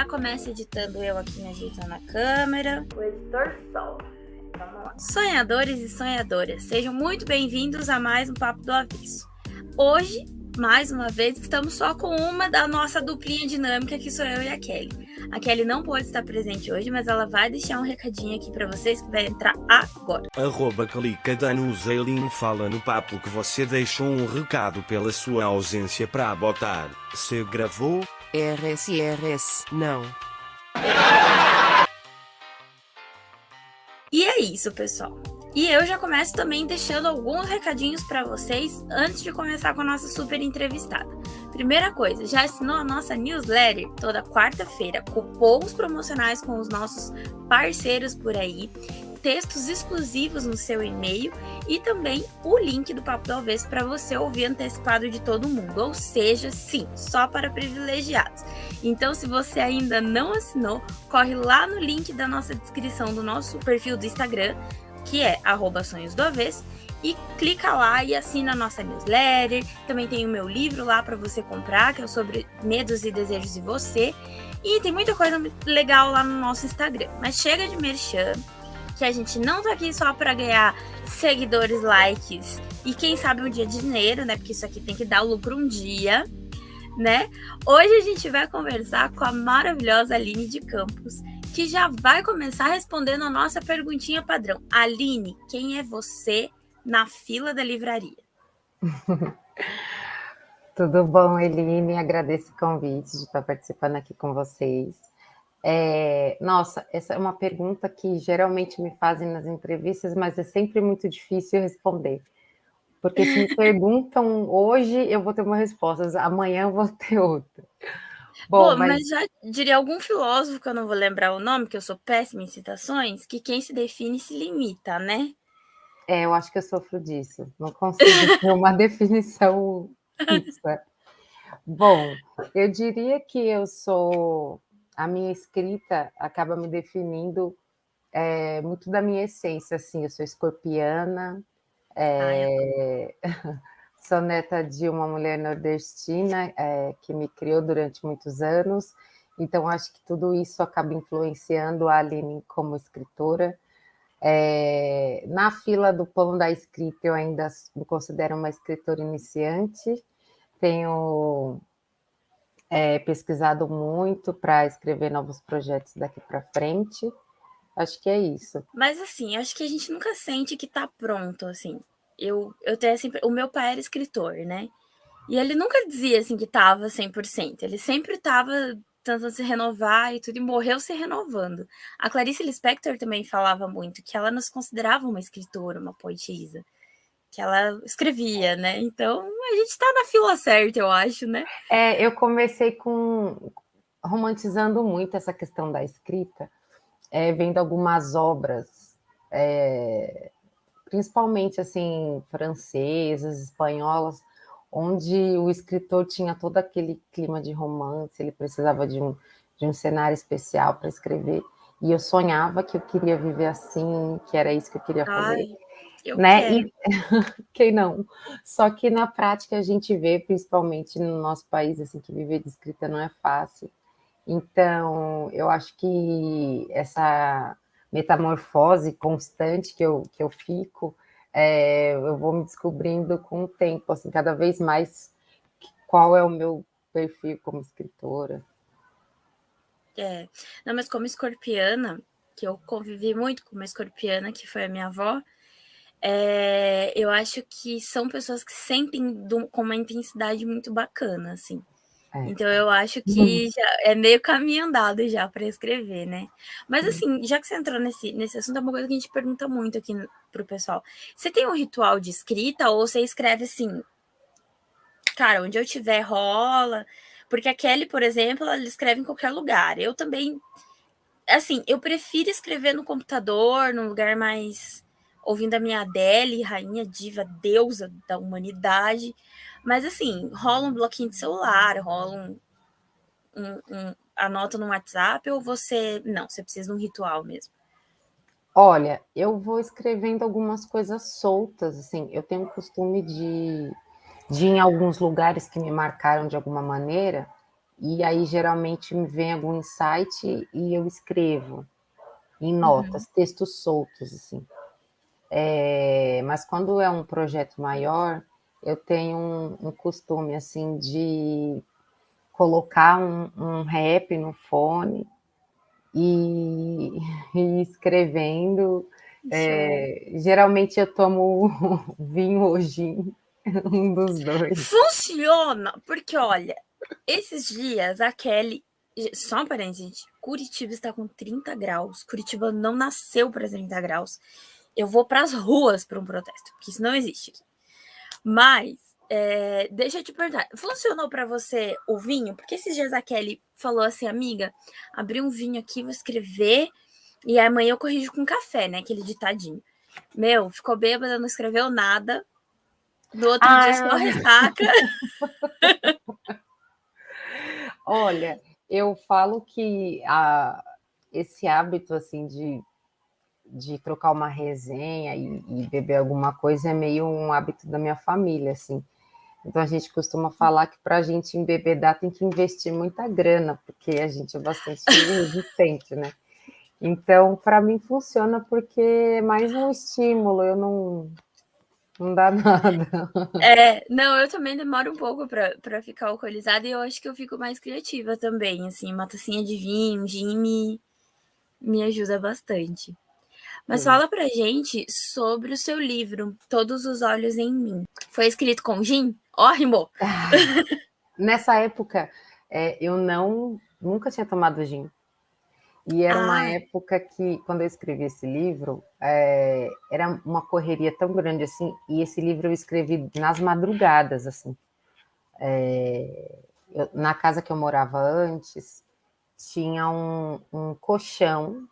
já começa editando eu aqui me ajeitando a câmera. O editor Sol. Vamos lá. Sonhadores e sonhadoras, sejam muito bem-vindos a mais um Papo do Avesso. Hoje, mais uma vez, estamos só com uma da nossa duplinha dinâmica, que sou eu e a Kelly. A Kelly não pôde estar presente hoje, mas ela vai deixar um recadinho aqui para vocês que vai entrar agora. @clicadanuzeilinho fala no papo que você deixou um recado pela sua ausência para botar. Se gravou? RS, não. E é isso, pessoal. E eu já começo também deixando alguns recadinhos para vocês antes de começar com a nossa super entrevistada. Primeira coisa, já assinou a nossa newsletter toda quarta-feira, cupons promocionais com os nossos parceiros por aí, textos exclusivos no seu e-mail e também o link do Papo do Avesso para você ouvir antecipado de todo mundo, ou seja, sim, só para privilegiados. Então, se você ainda não assinou, corre lá no link da nossa descrição do nosso perfil do Instagram, que é @sonhosdoavesso, e clica lá e assina a nossa newsletter. Também tem o meu livro lá para você comprar, que é sobre medos e desejos de você. E tem muita coisa legal lá no nosso Instagram. Mas chega de merchan, que a gente não tá aqui só para ganhar seguidores, likes e quem sabe um dia de dinheiro, né? Porque isso aqui tem que dar lucro um dia, né? Hoje a gente vai conversar com a maravilhosa Aline de Campos, que já vai começar respondendo a nossa perguntinha padrão. Aline, quem é você na fila da livraria? Tudo bom, Eline? Agradeço o convite de estar participando aqui com vocês. Nossa, essa é uma pergunta que geralmente me fazem nas entrevistas, mas é sempre muito difícil responder. Porque se me perguntam hoje, eu vou ter uma resposta, amanhã eu vou ter outra. Bom, mas já diria algum filósofo, que eu não vou lembrar o nome, que eu sou péssima em citações, que quem se define se limita, né? Eu acho que eu sofro disso. Não consigo ter uma definição fixa. Bom, eu diria que a minha escrita acaba me definindo muito da minha essência, assim, eu sou escorpiana, sou neta de uma mulher nordestina que me criou durante muitos anos, então acho que tudo isso acaba influenciando a Aline como escritora. Na fila do pão da escrita, eu ainda me considero uma escritora iniciante, tenho pesquisado muito para escrever novos projetos daqui para frente. Acho que é isso. Mas assim, acho que a gente nunca sente que tá pronto, assim. Eu tenho sempre... O meu pai era escritor, né? E ele nunca dizia, assim, que tava 100%. Ele sempre tava tentando se renovar e tudo, e morreu se renovando. A Clarice Lispector também falava muito que ela não se considerava uma escritora, uma poetisa. Que ela escrevia, né? Então, a gente tá na fila certa, eu acho, né? Eu comecei romantizando muito essa questão da escrita, vendo algumas obras, principalmente assim, francesas, espanholas, onde o escritor tinha todo aquele clima de romance, ele precisava de um cenário especial para escrever, e eu sonhava que eu queria viver assim, que era isso que eu queria fazer. Ai, eu né? quero. Quem não? Só que na prática a gente vê, principalmente no nosso país, assim, que viver de escrita não é fácil. Então, eu acho que essa metamorfose constante que eu fico, eu vou me descobrindo com o tempo, assim, cada vez mais qual é o meu perfil como escritora. Não, mas como escorpiana, que eu convivi muito com uma escorpiana, que foi a minha avó, eu acho que são pessoas que sentem com uma intensidade muito bacana, assim. Então eu acho que já é meio caminho andado já para escrever, né? Mas assim, já que você entrou nesse assunto, é uma coisa que a gente pergunta muito aqui pro pessoal. Você tem um ritual de escrita ou você escreve assim, cara, onde eu tiver rola? Porque a Kelly, por exemplo, ela escreve em qualquer lugar. Eu também, assim, eu prefiro escrever no computador, num lugar mais ouvindo a minha Adele, rainha, diva, deusa da humanidade. Mas assim, rola um bloquinho de celular, rola anota no WhatsApp, ou você... Não, você precisa de um ritual mesmo. Olha, eu vou escrevendo algumas coisas soltas, assim, eu tenho o costume de ir em alguns lugares que me marcaram de alguma maneira e aí geralmente me vem algum insight e eu escrevo em notas, textos soltos, assim. Mas quando é um projeto maior, eu tenho um costume, assim, de colocar um rap no fone e, e ir escrevendo. Show. Geralmente eu tomo vinho ou gin, um dos dois. Funciona, porque olha, esses dias a Kelly. Só um parênteses, gente. Curitiba está com 30 graus. Curitiba não nasceu para 30 graus. Eu vou para as ruas para um protesto, porque isso não existe aqui. Mas, deixa eu te perguntar, funcionou para você o vinho? Porque esses dias a Kelly falou assim, amiga, abri um vinho aqui, vou escrever, e amanhã eu corrijo com café, né? Aquele ditadinho. Meu, ficou bêbada, não escreveu nada. No outro dia só ressaca. Olha, eu falo que esse hábito assim de trocar uma resenha e beber alguma coisa é meio um hábito da minha família, assim. Então a gente costuma falar que para a gente embebedar tem que investir muita grana, porque a gente é bastante resistente, né? Então, para mim funciona porque é mais um estímulo, eu não dá nada. Não, eu também demoro um pouco pra ficar alcoolizada e eu acho que eu fico mais criativa também, assim, uma tacinha de vinho, gin me ajuda bastante. Mas Sim. fala pra gente sobre o seu livro, Todos os Olhos em Mim. Foi escrito com gin? Ó, rimou! Nessa época, eu nunca tinha tomado gin. E era uma Ah, época que, quando eu escrevi esse livro, era uma correria tão grande assim, e esse livro eu escrevi nas madrugadas, assim. Na casa que eu morava antes, tinha um colchão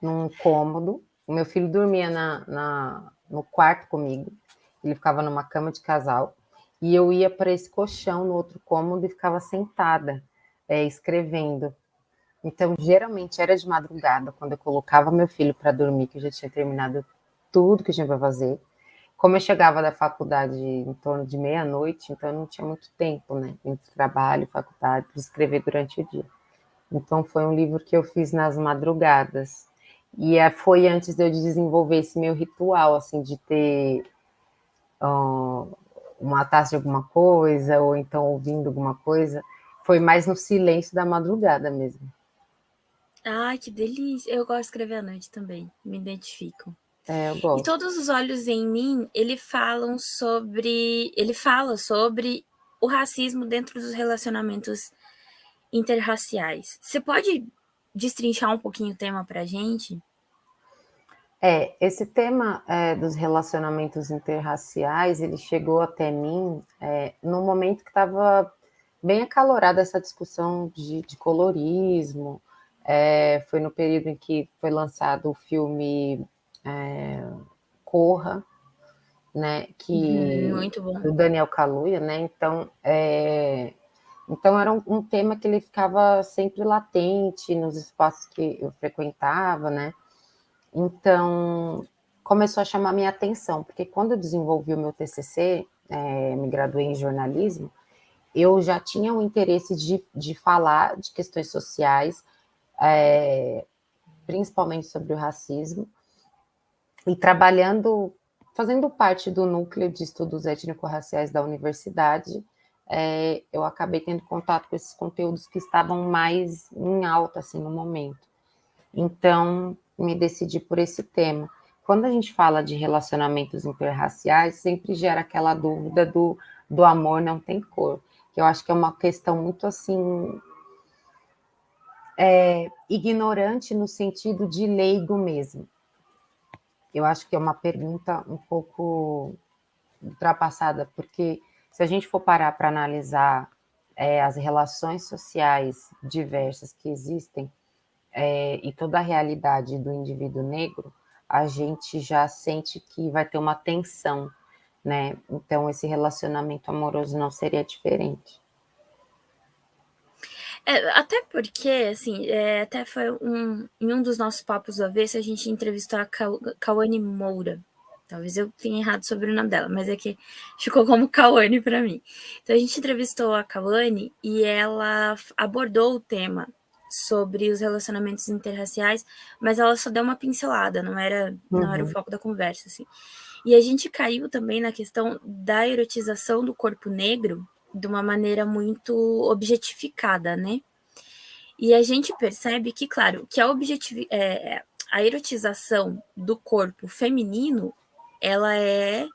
num cômodo. O meu filho dormia no quarto comigo, ele ficava numa cama de casal, e eu ia para esse colchão no outro cômodo e ficava sentada, escrevendo. Então, geralmente era de madrugada, quando eu colocava meu filho para dormir, que eu já tinha terminado tudo que eu tinha para fazer. Como eu chegava da faculdade em torno de meia-noite, então eu não tinha muito tempo, né? Entre trabalho, faculdade, para escrever durante o dia. Então, foi um livro que eu fiz nas madrugadas. E foi antes de eu desenvolver esse meu ritual, assim, de ter uma taça de alguma coisa, ou então ouvindo alguma coisa. Foi mais no silêncio da madrugada mesmo. ai, que delícia! Eu gosto de escrever à noite também, me identifico. Eu E gosto. Todos os Olhos em Mim, ele fala sobre o racismo dentro dos relacionamentos interraciais. Você pode destrinchar um pouquinho o tema pra gente? Esse tema dos relacionamentos interraciais, ele chegou até mim no momento que estava bem acalorada essa discussão de colorismo. Foi no período em que foi lançado o filme Corra, né, Muito bom. do Daniel Kaluuya, né? Então era um tema que ele ficava sempre latente nos espaços que eu frequentava, né? Então, começou a chamar minha atenção, porque quando eu desenvolvi o meu TCC, me graduei em jornalismo, eu já tinha o interesse de falar de questões sociais, principalmente sobre o racismo, e trabalhando, fazendo parte do núcleo de estudos étnico-raciais da universidade, eu acabei tendo contato com esses conteúdos que estavam mais em alta, assim, no momento. Então, me decidi por esse tema. Quando a gente fala de relacionamentos interraciais, sempre gera aquela dúvida do amor não tem cor, que eu acho que é uma questão muito assim ignorante no sentido de leigo mesmo. Eu acho que é uma pergunta um pouco ultrapassada, porque se a gente for parar para analisar as relações sociais diversas que existem, e toda a realidade do indivíduo negro, a gente já sente que vai ter uma tensão, né? Então, esse relacionamento amoroso não seria diferente. Até porque, assim, até foi em um dos nossos papos do avesso, a gente entrevistou a Cauane Moura, talvez eu tenha errado sobre o nome dela, mas é que ficou como Cauane para mim. Então a gente entrevistou a Cauane e ela abordou o tema sobre os relacionamentos interraciais, mas ela só deu uma pincelada, não era o foco da conversa, assim. E a gente caiu também na questão da erotização do corpo negro de uma maneira muito objetificada, né? E a gente percebe que, claro, que a erotização do corpo feminino, ela é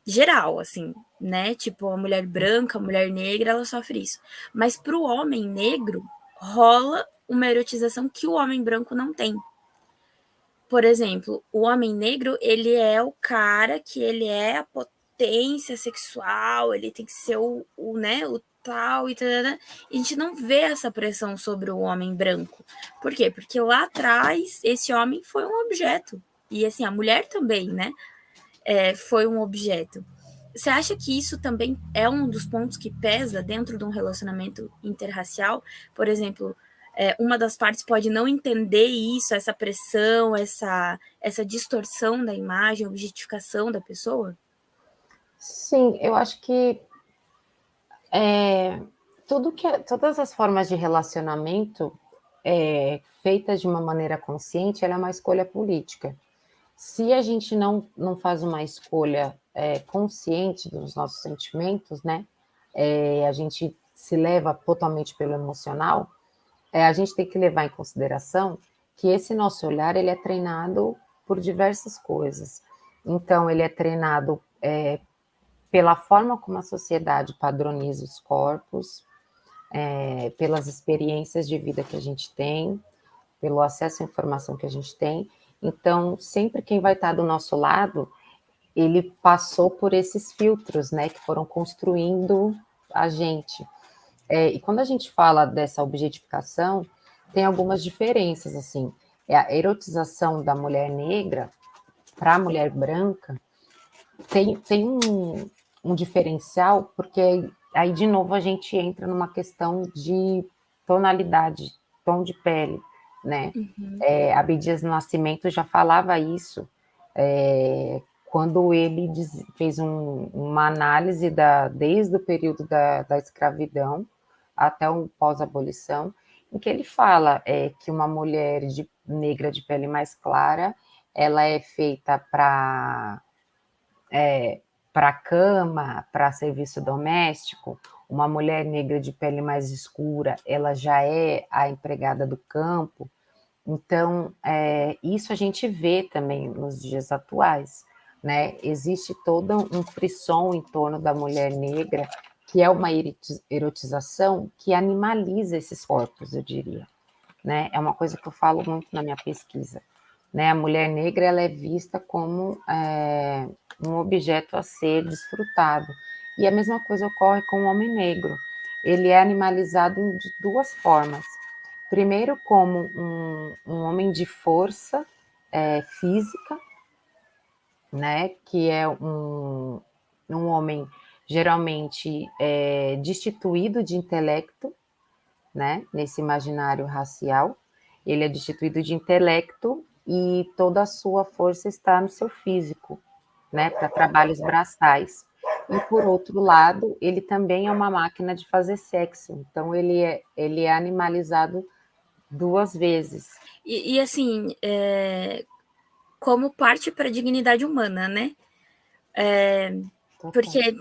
geral, assim, né? Tipo, a mulher branca, a mulher negra, ela sofre isso. Mas para o homem negro, rola uma erotização que o homem branco não tem. Por exemplo, o homem negro, ele é o cara que ele é a potência sexual, ele tem que ser né, o tal e tal. E a gente não vê essa pressão sobre o homem branco. Por quê? Porque lá atrás, esse homem foi um objeto. E assim, a mulher também, né? Foi um objeto. Você acha que isso também é um dos pontos que pesa dentro de um relacionamento interracial? Por exemplo, uma das partes pode não entender isso, essa pressão, essa distorção da imagem, objetificação da pessoa? Sim, eu acho que todas as formas de relacionamento feitas de uma maneira consciente, ela é uma escolha política. Se a gente não faz uma escolha consciente dos nossos sentimentos, né? A gente se leva totalmente pelo emocional, a gente tem que levar em consideração que esse nosso olhar ele é treinado por diversas coisas. Então, ele é treinado pela forma como a sociedade padroniza os corpos, pelas experiências de vida que a gente tem, pelo acesso à informação que a gente tem. Então, sempre quem vai estar do nosso lado, ele passou por esses filtros, né, que foram construindo a gente. E quando a gente fala dessa objetificação, tem algumas diferenças, assim. A erotização da mulher negra para a mulher branca tem um diferencial, porque aí, de novo, a gente entra numa questão de tonalidade, tom de pele, né? Abdias Nascimento já falava isso, quando ele fez uma análise desde o período da escravidão até o pós-abolição, em que ele fala que uma mulher negra de pele mais clara, ela é feita para cama, para serviço doméstico. Uma mulher negra de pele mais escura, ela já é a empregada do campo. Então, isso a gente vê também nos dias atuais, né? Existe todo um frisson em torno da mulher negra, que é uma erotização que animaliza esses corpos, eu diria, né? É uma coisa que eu falo muito na minha pesquisa, né? A mulher negra, ela é vista como um objeto a ser desfrutado. E a mesma coisa ocorre com o homem negro. Ele é animalizado de duas formas. Primeiro, como um homem de força física, né? Que é um homem geralmente destituído de intelecto, né? Nesse imaginário racial. Ele é destituído de intelecto e toda a sua força está no seu físico, né? Para trabalhos braçais. E, por outro lado, ele também é uma máquina de fazer sexo. Então, ele é animalizado duas vezes. E assim, como parte para a dignidade humana, né? Porque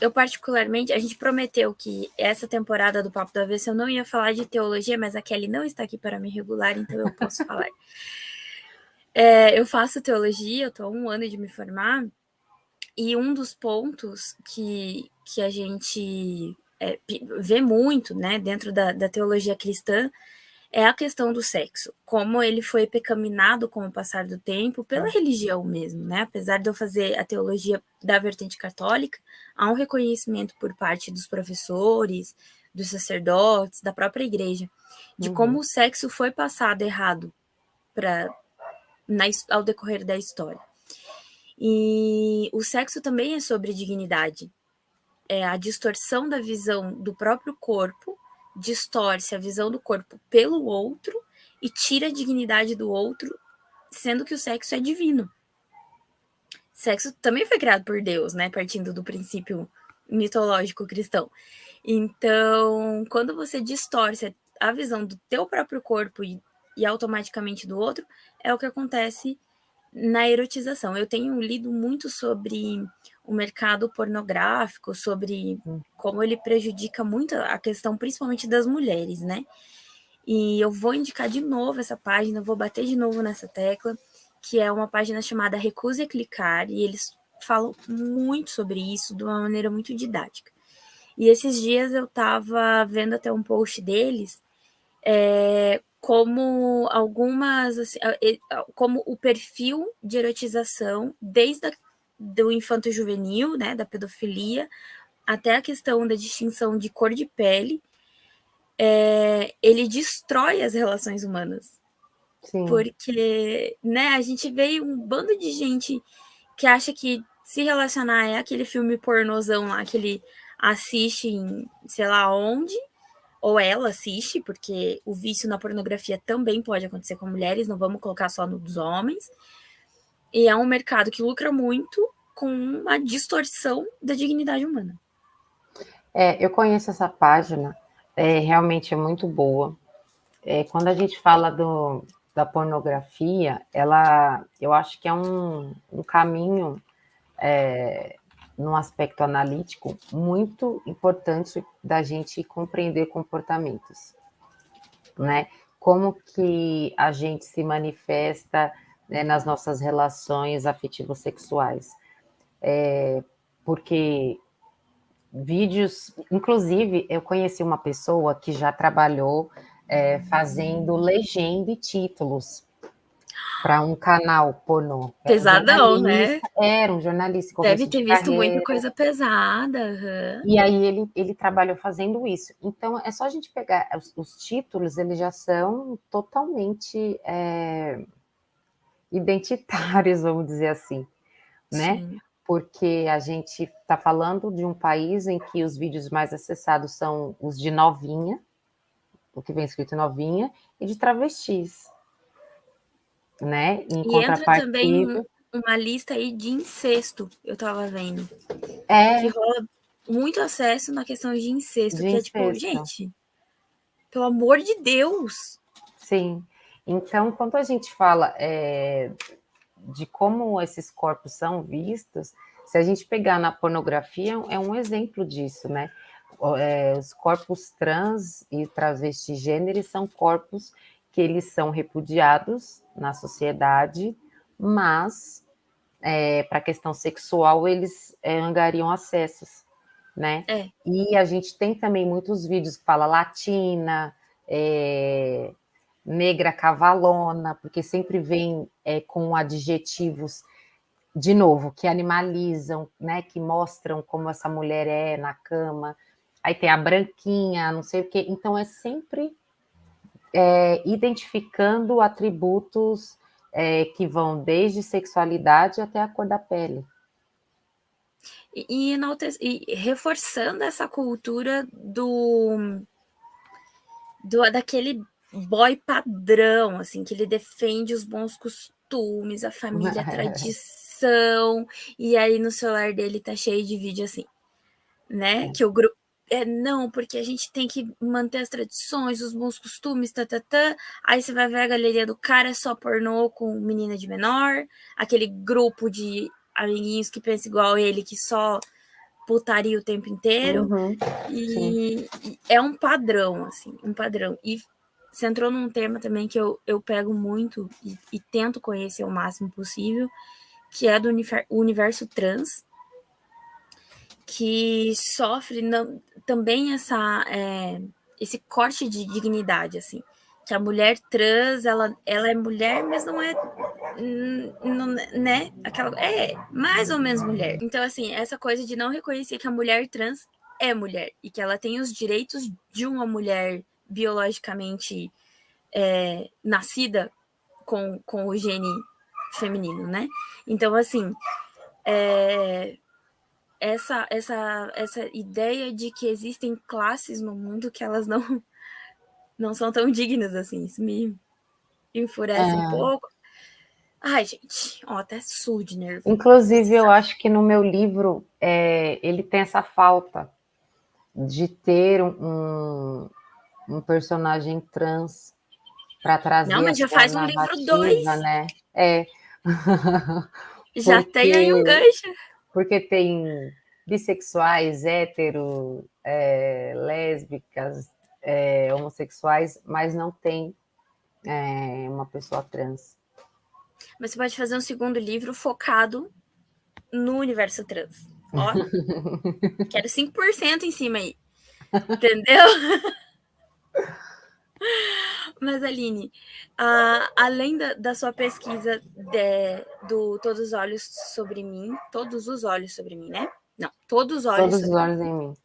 eu particularmente, a gente prometeu que essa temporada do Papo do Avesso eu não ia falar de teologia, mas a Kelly não está aqui para me regular, então eu posso falar. Eu faço teologia, eu estou há 1 ano de me formar, e um dos pontos que a gente vê muito, né, dentro da teologia cristã, é a questão do sexo, como ele foi pecaminado com o passar do tempo pela religião mesmo, né? Apesar de eu fazer a teologia da vertente católica, há um reconhecimento por parte dos professores, dos sacerdotes, da própria igreja, de como o sexo foi passado errado ao decorrer da história. E o sexo também é sobre dignidade. A distorção da visão do próprio corpo distorce a visão do corpo pelo outro e tira a dignidade do outro, sendo que o sexo é divino. sexo também foi criado por Deus, né? Partindo do princípio mitológico cristão. Então, quando você distorce a visão do teu próprio corpo e automaticamente do outro, é o que acontece na erotização. Eu tenho lido muito sobre o mercado pornográfico, sobre como ele prejudica muito a questão, principalmente das mulheres, né? E eu vou indicar de novo essa página, vou bater de novo nessa tecla, que é uma página chamada Recuse Clicar, e eles falam muito sobre isso de uma maneira muito didática. E esses dias eu estava vendo até um post deles, como algumas, assim, como o perfil de erotização, desde do infanto juvenil, né, da pedofilia, até a questão da distinção de cor de pele, ele destrói as relações humanas. Sim. Porque, né, a gente vê um bando de gente que acha que se relacionar é aquele filme pornozão lá que ele assiste em sei lá onde, ou ela assiste, porque o vício na pornografia também pode acontecer com mulheres, não vamos colocar só no dos homens. E é um mercado que lucra muito com uma distorção da dignidade humana. Eu conheço essa página, realmente é muito boa. Quando a gente fala da pornografia, eu acho que é um caminho, num aspecto analítico, muito importante da gente compreender comportamentos, né? Como que a gente se manifesta, né, nas nossas relações afetivo-sexuais. Porque vídeos, inclusive, eu conheci uma pessoa que já trabalhou fazendo legenda e títulos para um canal pornô. Pesadão, né? Era um jornalista, Deve começo de ter visto carreira. muita coisa pesada. E aí ele trabalhou fazendo isso. Então, é só a gente pegar os títulos, eles já são totalmente identitários, vamos dizer assim, né? Sim. Porque a gente está falando de um país em que os vídeos mais acessados são os de novinha, o que vem escrito novinha, e de travestis, né? Em E entra também contrapartida... uma lista aí de incesto, eu tava vendo. Que É, rola muito acesso na questão de incesto, de que é tipo, incesto. gente, pelo amor de Deus. Sim. Então, quando a gente fala de como esses corpos são vistos, se a gente pegar na pornografia, é um exemplo disso, né? Os corpos trans e travestigêneros são corpos que eles são repudiados na sociedade, mas para a questão sexual eles angariam acessos, né? E a gente tem também muitos vídeos que fala latina, negra cavalona, porque sempre vem com adjetivos, de novo, que animalizam, né, que mostram como essa mulher é na cama. Aí tem a branquinha, não sei o quê. Então, é sempre identificando atributos que vão desde sexualidade até a cor da pele. E reforçando essa cultura daquele boy padrão, assim, que ele defende os bons costumes, a família, a tradição, e aí no celular dele tá cheio de vídeo assim, né? Que o grupo não, porque a gente tem que manter as tradições, os bons costumes, Aí você vai ver a galeria do cara, é só pornô com menina de menor, aquele grupo de amiguinhos que pensa igual ele, que só putaria o tempo inteiro. E é um padrão, assim, um padrão. E você entrou num tema também que eu pego muito e tento conhecer o máximo possível, que é do universo trans, que sofre também esse corte de dignidade, assim. Que a mulher trans, ela é mulher, mas não é, né? Mais ou menos mulher. Então, assim, essa coisa de não reconhecer que a mulher trans é mulher e que ela tem os direitos de uma mulher biologicamente nascida com o gene feminino, né? Então, assim, essa ideia de que existem classes no mundo que elas não são tão dignas assim, isso me enfurece um pouco. Ai, gente, ó, até sujo de nervoso. Inclusive, eu acho que no meu livro ele tem essa falta de ter um personagem trans para Não, trazer mas já essa faz um livro 2. narrativa, né? Já tem aí um gancho. Porque tem bissexuais, hétero, lésbicas, homossexuais, mas não tem uma pessoa trans. Mas você pode fazer um segundo livro focado no universo trans. Ó, quero 5% em cima aí. Entendeu? Mas, Aline, além da sua pesquisa do Todos os Olhos Sobre Mim, né? Não, Todos os Olhos Todos os Sobre Mim. olhos em mim.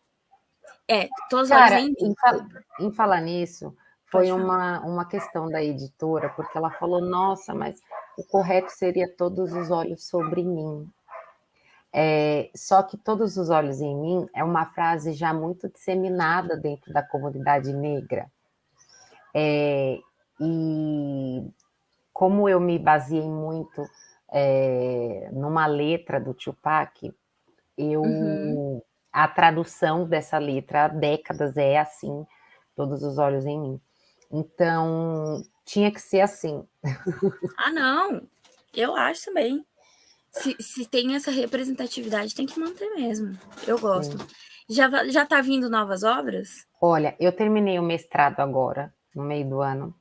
Todos os Olhos Cara, em Mim. em falar nisso, Pode foi falar. uma questão da editora, porque ela falou, nossa, mas o correto seria todos os olhos sobre mim. Só que todos os olhos em mim é uma frase já muito disseminada dentro da comunidade negra. E como eu me baseei muito numa letra do Tupac, a tradução dessa letra há décadas é assim, todos os olhos em mim. Então, tinha que ser assim. Ah, não. Eu acho também. Se tem essa representatividade, tem que manter mesmo. Eu gosto. Já tá vindo novas obras? Olha, eu terminei o mestrado agora, no meio do ano,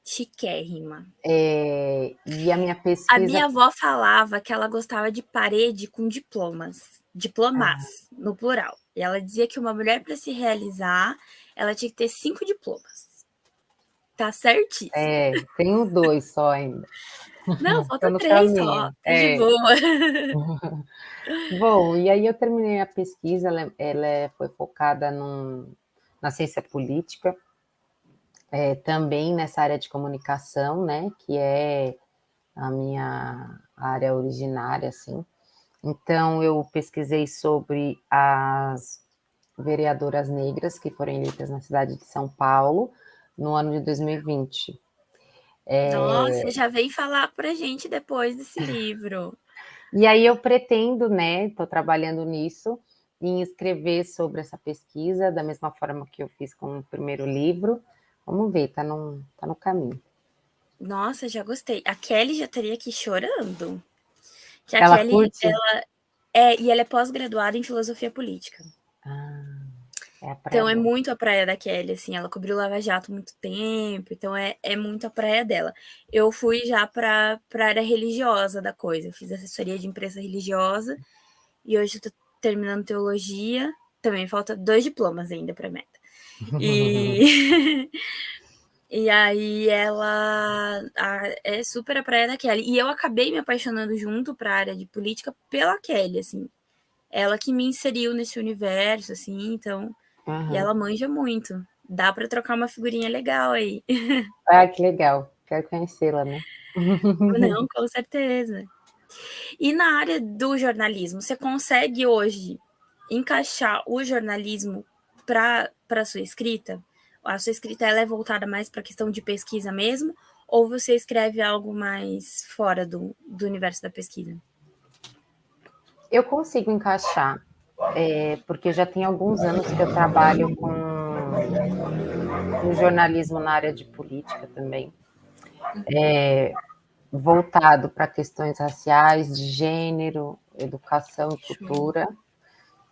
Chiquérrima. e a minha A pesquisa... minha avó falava que ela gostava de parede com diplomas. Diplomas, no plural. E ela dizia que uma mulher, para se realizar, ela tinha que ter 5 diplomas. Tá certíssimo. Tenho 2 só ainda. Não, Tô falta no 3 só. caminho. Tá de boa. Bom, e aí eu terminei a pesquisa, ela foi focada na ciência política, também nessa área de comunicação, né, que é a minha área originária, assim. Então, eu pesquisei sobre as vereadoras negras que foram eleitas na cidade de São Paulo no ano de 2020. Nossa, já vem falar pra gente depois desse livro. E aí eu pretendo, né, estou trabalhando nisso, em escrever sobre essa pesquisa, da mesma forma que eu fiz com o primeiro livro. Vamos ver, tá no caminho. Nossa, já gostei. A Kelly já estaria aqui chorando. Que a Ela Kelly, curte? ela é pós-graduada em filosofia política. É a praia Então é dela. muito a praia da Kelly, assim, ela cobriu Lava Jato muito tempo, então é muito a praia dela. Eu fui já para área religiosa da coisa, eu fiz assessoria de imprensa religiosa e hoje eu tô terminando teologia, também falta 2 diplomas ainda para meta. E e aí ela é super a praia da Kelly. E eu acabei me apaixonando junto para a área de política pela Kelly, assim. Ela que me inseriu nesse universo, assim, então. E ela manja muito. Dá para trocar uma figurinha legal aí. Ah, que legal. Quero conhecê-la, né? Não, com certeza. E na área do jornalismo, você consegue hoje encaixar o jornalismo para a sua escrita? A sua escrita ela é voltada mais para a questão de pesquisa mesmo? Ou você escreve algo mais fora do universo da pesquisa? Eu consigo encaixar, porque já tem alguns anos que eu trabalho com jornalismo na área de política também, voltado para questões raciais, de gênero, educação e cultura.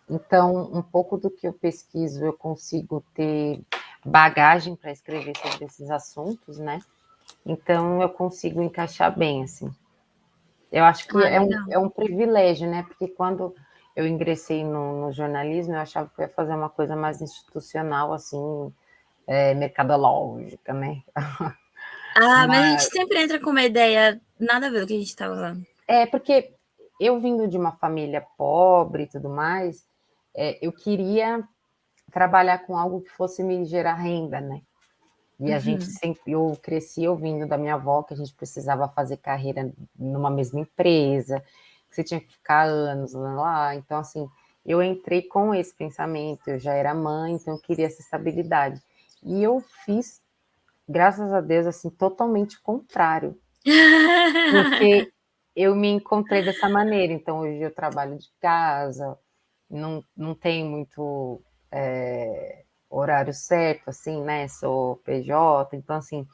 Então, um pouco do que eu pesquiso, eu consigo ter bagagem para escrever sobre esses assuntos, né? Então, eu consigo encaixar bem, assim. Eu acho que é um privilégio, né? Porque quando eu ingressei no jornalismo, eu achava que eu ia fazer uma coisa mais institucional, assim, mercadológica, né? Mas a gente sempre entra com uma ideia nada a ver do que a gente está falando. Porque eu vindo de uma família pobre e tudo mais, eu queria trabalhar com algo que fosse me gerar renda, né? E a gente sempre, eu cresci ouvindo da minha avó que a gente precisava fazer carreira numa mesma empresa, que você tinha que ficar anos lá. Então, assim, eu entrei com esse pensamento, eu já era mãe, então eu queria essa estabilidade. E eu fiz, graças a Deus, assim, totalmente contrário. Porque eu me encontrei dessa maneira. Então, hoje eu trabalho de casa, não tem muito horário certo, assim, né? Sou PJ, então, assim,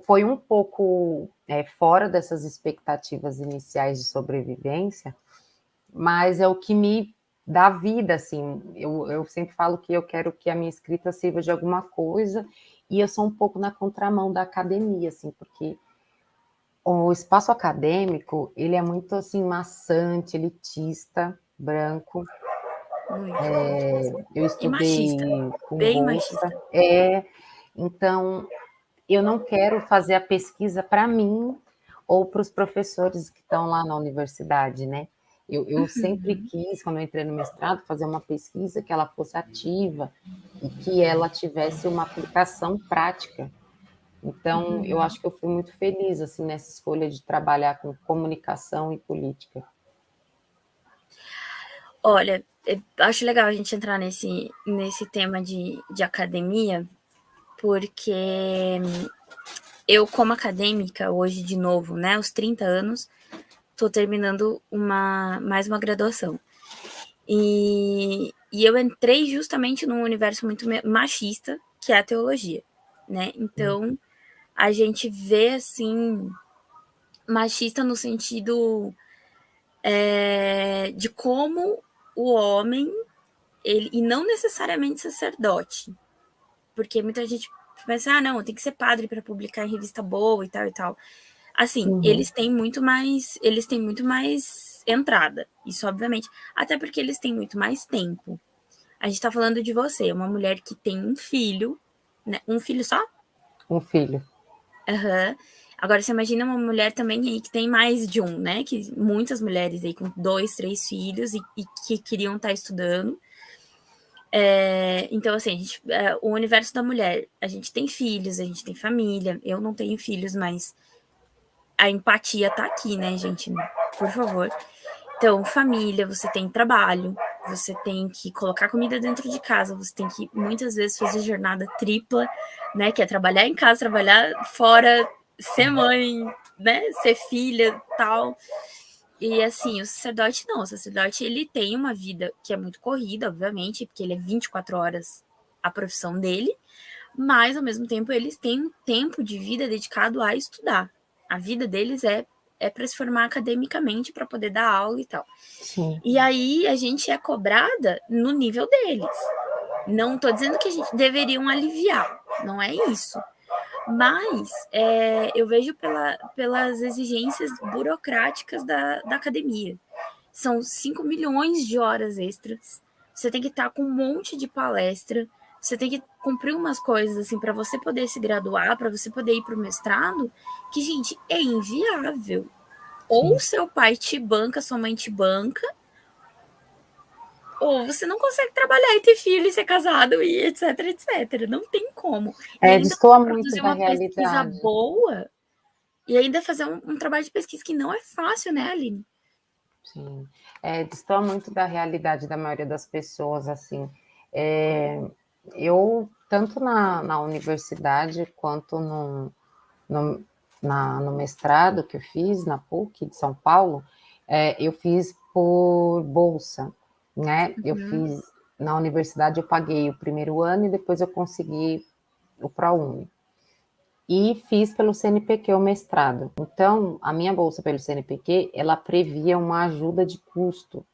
foi um pouco fora dessas expectativas iniciais de sobrevivência, mas é o que me dá vida, assim. Eu sempre falo que eu quero que a minha escrita sirva de alguma coisa, e eu sou um pouco na contramão da academia, assim, porque o espaço acadêmico, ele é muito, assim, maçante, elitista, branco. Muito. Eu E estudei machista, com bem bolsa. machista. Então, eu não quero fazer a pesquisa para mim ou para os professores que estão lá na universidade, né? Eu sempre quis, quando eu entrei no mestrado, fazer uma pesquisa que ela fosse ativa e que ela tivesse uma aplicação prática. Então, eu acho que eu fui muito feliz assim nessa escolha de trabalhar com comunicação e política. Olha, acho legal a gente entrar nesse tema de academia, porque eu, como acadêmica, hoje de novo, né, aos 30 anos, estou terminando mais uma graduação. E eu entrei justamente num universo muito machista, que é a teologia, né? Então, a gente vê, assim, machista no sentido de como o homem, e não necessariamente sacerdote, porque muita gente pensa, não, tem que ser padre para publicar em revista boa e tal e tal. Assim, eles têm muito mais entrada, isso obviamente, até porque eles têm muito mais tempo. A gente tá falando de você, uma mulher que tem um filho, né? Um filho só? Um filho. Aham. Agora, você imagina uma mulher também aí que tem mais de um, né? Que muitas mulheres aí com 2, 3 filhos e que queriam estar estudando. Então, assim, o universo da mulher, a gente tem filhos, a gente tem família. Eu não tenho filhos, mas a empatia tá aqui, né, gente? Por favor. Então, família, você tem trabalho, você tem que colocar comida dentro de casa, você tem que muitas vezes fazer jornada tripla, né? Que é trabalhar em casa, trabalhar fora, ser mãe, né? Ser filha, tal. E assim, o sacerdote não, o sacerdote ele tem uma vida que é muito corrida, obviamente, porque ele é 24 horas a profissão dele, mas ao mesmo tempo eles têm um tempo de vida dedicado a estudar. A vida deles é para se formar academicamente, para poder dar aula e tal. Sim. E aí a gente é cobrada no nível deles. Não estou dizendo que a gente deveriam aliviar, não é isso. Mas eu vejo pelas exigências burocráticas da academia. São 5 milhões de horas extras. Você tem que estar com um monte de palestra. Você tem que cumprir umas coisas assim para você poder se graduar, para você poder ir para o mestrado, que, gente, é inviável. Ou seu pai te banca, sua mãe te banca, ou você não consegue trabalhar e ter filho e ser casado e etc, etc. Não tem como. E ainda Destoa muito produzir da uma pesquisa realidade. boa e ainda fazer um trabalho de pesquisa que não é fácil, né, Aline? Sim, destoa muito da realidade da maioria das pessoas, assim. Eu, tanto na universidade quanto no mestrado que eu fiz na PUC de São Paulo, eu fiz por bolsa, né? Eu fiz, na universidade eu paguei o primeiro ano e depois eu consegui o ProUni. E fiz pelo CNPq o mestrado. Então, a minha bolsa pelo CNPq, ela previa uma ajuda de custo,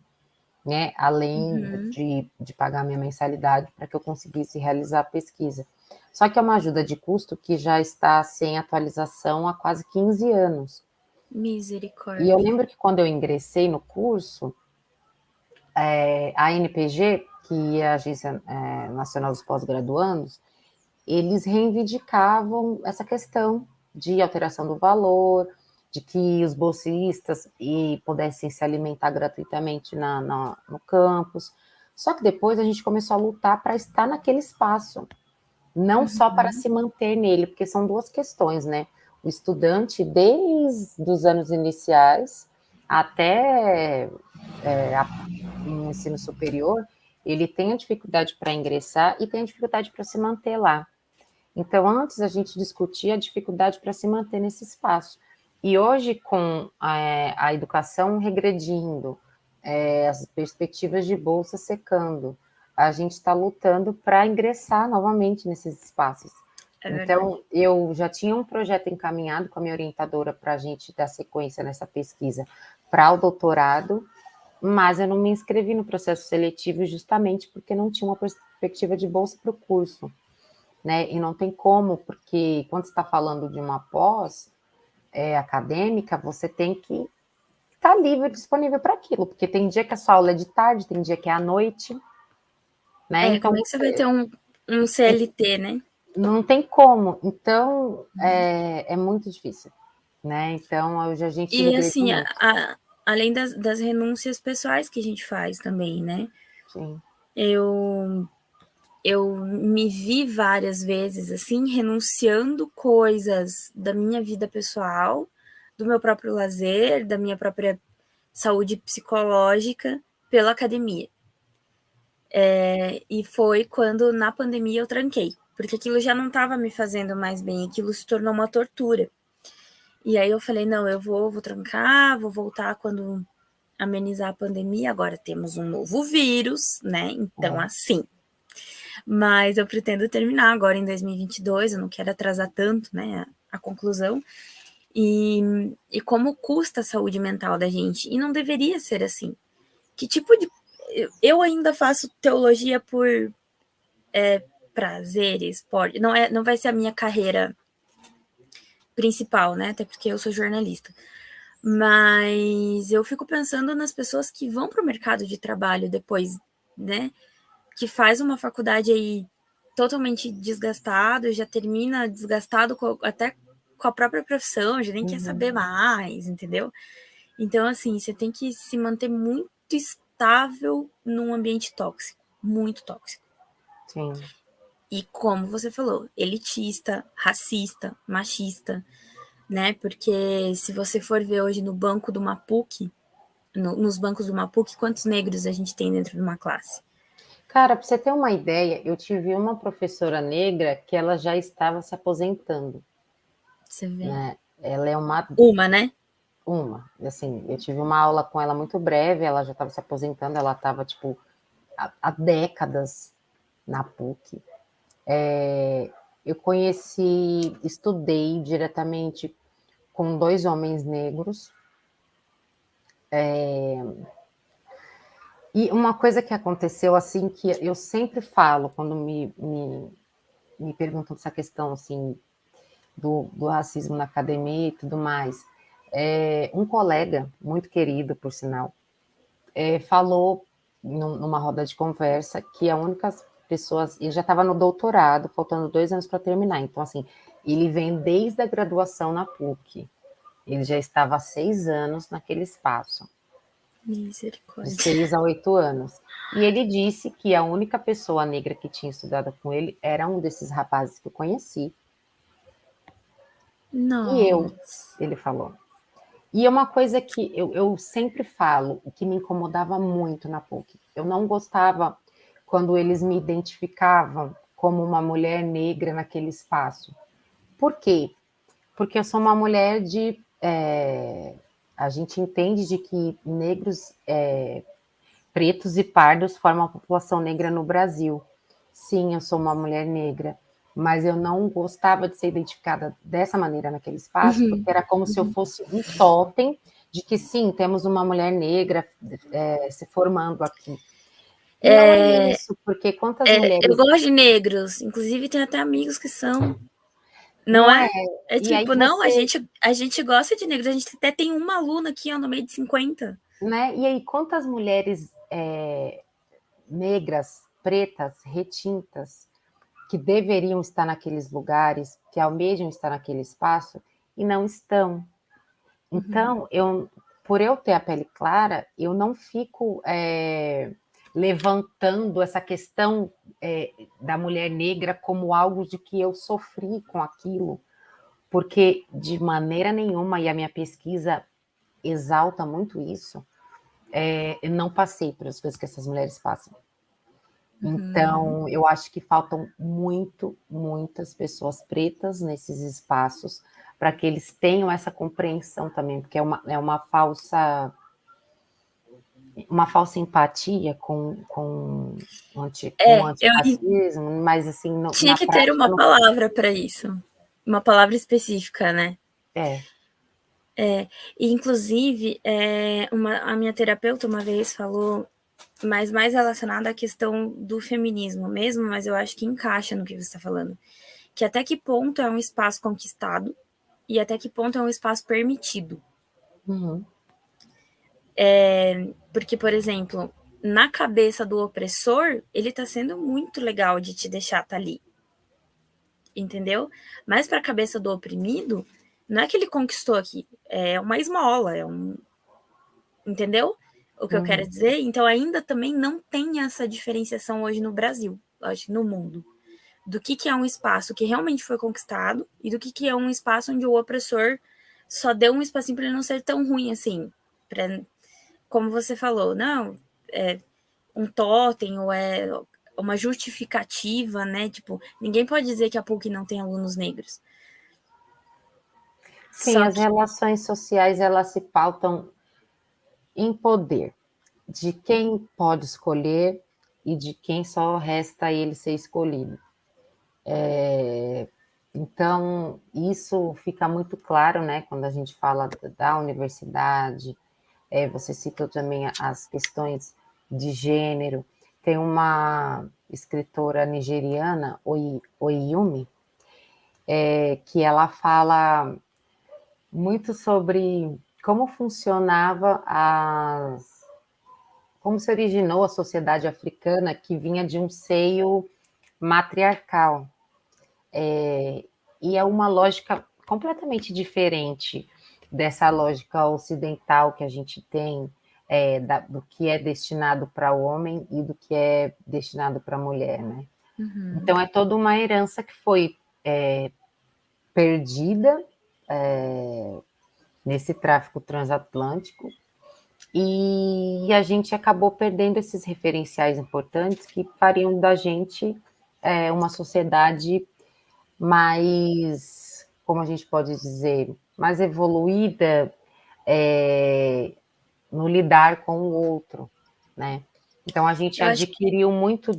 né? Além de pagar minha mensalidade para que eu conseguisse realizar a pesquisa. Só que é uma ajuda de custo que já está sem atualização há quase 15 anos. Misericórdia. E eu lembro que quando eu ingressei no curso, a ANPG, que é a Agência Nacional dos Pós-Graduandos, eles reivindicavam essa questão de alteração do valor, de que os bolsistas pudessem se alimentar gratuitamente no campus. Só que depois a gente começou a lutar para estar naquele espaço, não só para se manter nele, porque são duas questões, né? O estudante, desde os anos iniciais até no ensino superior, ele tem a dificuldade para ingressar e tem a dificuldade para se manter lá. Então, antes a gente discutia a dificuldade para se manter nesse espaço. E hoje, com a educação regredindo, as perspectivas de bolsa secando, a gente está lutando para ingressar novamente nesses espaços. É verdade. Então, eu já tinha um projeto encaminhado com a minha orientadora para a gente dar sequência nessa pesquisa para o doutorado, mas eu não me inscrevi no processo seletivo justamente porque não tinha uma perspectiva de bolsa para o curso, né? E não tem como, porque quando você está falando de uma pós acadêmica, você tem que estar livre, disponível para aquilo, porque tem dia que a sua aula é de tarde, tem dia que é à noite, né? Então, Como é que você vai ter um CLT, né? não tem como. Então, é muito difícil, né? Então, hoje a gente E regrediu assim, muito. além das renúncias pessoais que a gente faz também, né? Sim. Eu me vi várias vezes, assim, renunciando coisas da minha vida pessoal, do meu próprio lazer, da minha própria saúde psicológica, pela academia. E foi quando, na pandemia, eu tranquei, porque aquilo já não estava me fazendo mais bem, aquilo se tornou uma tortura. E aí eu falei, não, eu vou trancar, vou voltar quando amenizar a pandemia. Agora temos um novo vírus, né? Então, assim. Mas eu pretendo terminar agora em 2022, eu não quero atrasar tanto, né, a conclusão. E como custa a saúde mental da gente. E não deveria ser assim. Que tipo de... Eu ainda faço teologia por prazeres, pode. Não vai ser a minha carreira principal, né? Até porque eu sou jornalista. Mas eu fico pensando nas pessoas que vão para o mercado de trabalho depois, né? Que faz uma faculdade aí totalmente desgastado, já termina desgastado até com a própria profissão, já nem quer saber mais, entendeu? Então, assim, você tem que se manter muito estável num ambiente tóxico, muito tóxico. Sim. E como você falou, elitista, racista, machista, né? Porque se você for ver hoje no banco do Mapuc, nos bancos do Mapuc, quantos negros a gente tem dentro de uma classe? Cara, para você ter uma ideia, eu tive uma professora negra que ela já estava se aposentando, Você vê. né? Ela é uma, Né? assim, eu tive uma aula com ela muito breve, ela já estava se aposentando, ela estava, tipo, há décadas na PUC. Eu estudei diretamente com 2 homens negros. E uma coisa que aconteceu, assim, que eu sempre falo quando me perguntam essa questão, assim, do racismo na academia e tudo mais. Um colega, muito querido, por sinal, falou numa roda de conversa que a única pessoas... Ele já estava no doutorado, faltando 2 anos para terminar. Então, assim, ele vem desde a graduação na PUC. Ele já estava há 6 anos naquele espaço. De Misericórdia. 6 a 8 anos. E ele disse que a única pessoa negra que tinha estudado com ele era um desses rapazes que eu conheci. Nossa. Ele falou. E é uma coisa que eu sempre falo, que me incomodava muito na PUC. Eu não gostava quando eles me identificavam como uma mulher negra naquele espaço. Por quê? Porque eu sou uma mulher de... a gente entende de que negros, pretos e pardos formam a população negra no Brasil. Sim, eu sou uma mulher negra, mas eu não gostava de ser identificada dessa maneira naquele espaço, porque era como se eu fosse um totem de que sim, temos uma mulher negra se formando aqui. E não é isso, porque quantas mulheres... Eu gosto de negros, inclusive tem até amigos que são, Não é? É E aí tipo, não, você... a gente gosta de negros, a gente até tem uma aluna aqui, ó, no meio de 50. Né? E aí, quantas mulheres negras, pretas, retintas, que deveriam estar naqueles lugares, que almejam estar naquele espaço, e não estão. Então, por eu ter a pele clara, eu não fico levantando essa questão da mulher negra como algo de que eu sofri com aquilo, porque de maneira nenhuma, e a minha pesquisa exalta muito isso, eu não passei por as coisas que essas mulheres passam. Então, eu acho que faltam muitas pessoas pretas nesses espaços para que eles tenham essa compreensão também, porque é uma falsa empatia com o Eu antirracismo, mas assim, tinha que ter uma palavra para isso, uma palavra específica, né? E, inclusive, a minha terapeuta uma vez falou, mas mais relacionada à questão do feminismo mesmo, mas eu acho que encaixa no que você está falando, que até que ponto é um espaço conquistado e até que ponto é um espaço permitido. Porque, por exemplo, na cabeça do opressor, ele tá sendo muito legal de te deixar estar ali. Entendeu? Mas para a cabeça do oprimido, não é que ele conquistou aqui, é uma esmola, entendeu? O que eu quero dizer? Então, ainda também não tem essa diferenciação hoje no Brasil, acho que no mundo, do que é um espaço que realmente foi conquistado e do que é um espaço onde o opressor só deu um espacinho para ele não ser tão ruim assim. Como você falou, não, é um totem ou é uma justificativa, né? Tipo, ninguém pode dizer que a PUC não tem alunos negros. Sim, as relações sociais, elas se pautam em poder, de quem pode escolher e de quem só resta ele ser escolhido. Então, isso fica muito claro, né, quando a gente fala da universidade. Você citou também as questões de gênero. Tem uma escritora nigeriana, Oyeyumi, que ela fala muito sobre como funcionava como se originou a sociedade africana, que vinha de um seio matriarcal. E é uma lógica completamente diferente dessa lógica ocidental que a gente tem, do que é destinado para o homem e do que é destinado para a mulher, né? Então, é toda uma herança que foi perdida nesse tráfico transatlântico, e a gente acabou perdendo esses referenciais importantes que fariam da gente uma sociedade mais, como a gente pode dizer, mais evoluída no lidar com o outro, né? Então, a gente adquiriu muito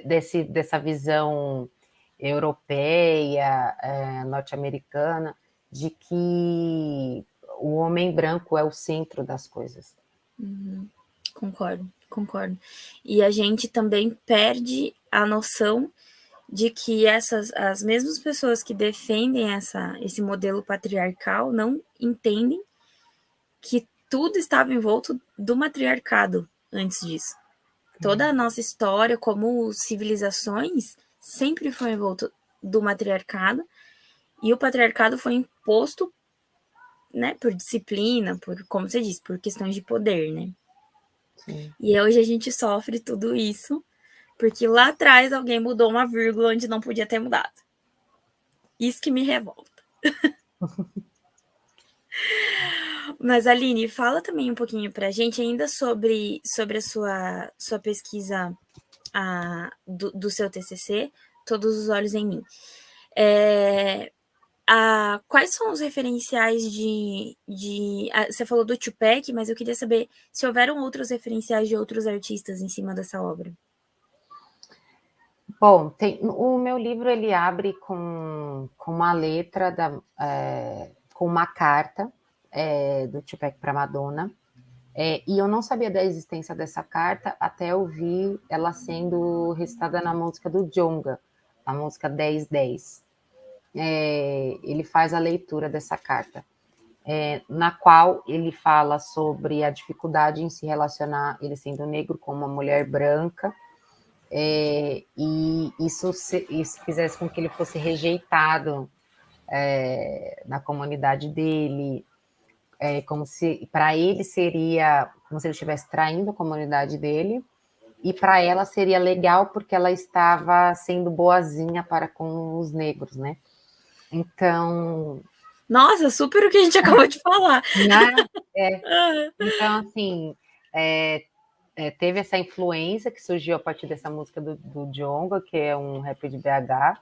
dessa visão europeia, norte-americana, de que o homem branco é o centro das coisas. Concordo. E a gente também perde a noção de que as mesmas pessoas que defendem esse modelo patriarcal não entendem que tudo estava envolto do matriarcado antes disso. Toda a nossa história, como civilizações, sempre foi envolto do matriarcado, e o patriarcado foi imposto, né, por disciplina, como você disse, por questões de poder, né? Sim. E hoje a gente sofre tudo isso porque lá atrás alguém mudou uma vírgula onde não podia ter mudado. Isso que me revolta. Mas, Aline, fala também um pouquinho pra gente ainda sobre a sua pesquisa do seu TCC, Todos os Olhos em Mim. Quais são os referenciais você falou do Tupac, mas eu queria saber se houveram outros referenciais de outros artistas em cima dessa obra. Bom, o meu livro, ele abre com uma letra, com uma carta do Tupac para Madonna, e eu não sabia da existência dessa carta até eu vi ela sendo recitada na música do Djonga, a música 1010. Ele faz a leitura dessa carta, na qual ele fala sobre a dificuldade em se relacionar, ele sendo negro, com uma mulher branca, e isso fizesse com que ele fosse rejeitado na comunidade dele, como se para ele seria como se ele estivesse traindo a comunidade dele, e para ela seria legal porque ela estava sendo boazinha para com os negros, né? Então... Nossa, super o que a gente acabou de falar. Né? Então, assim, teve essa influência que surgiu a partir dessa música do Djonga, que é um rapper de BH.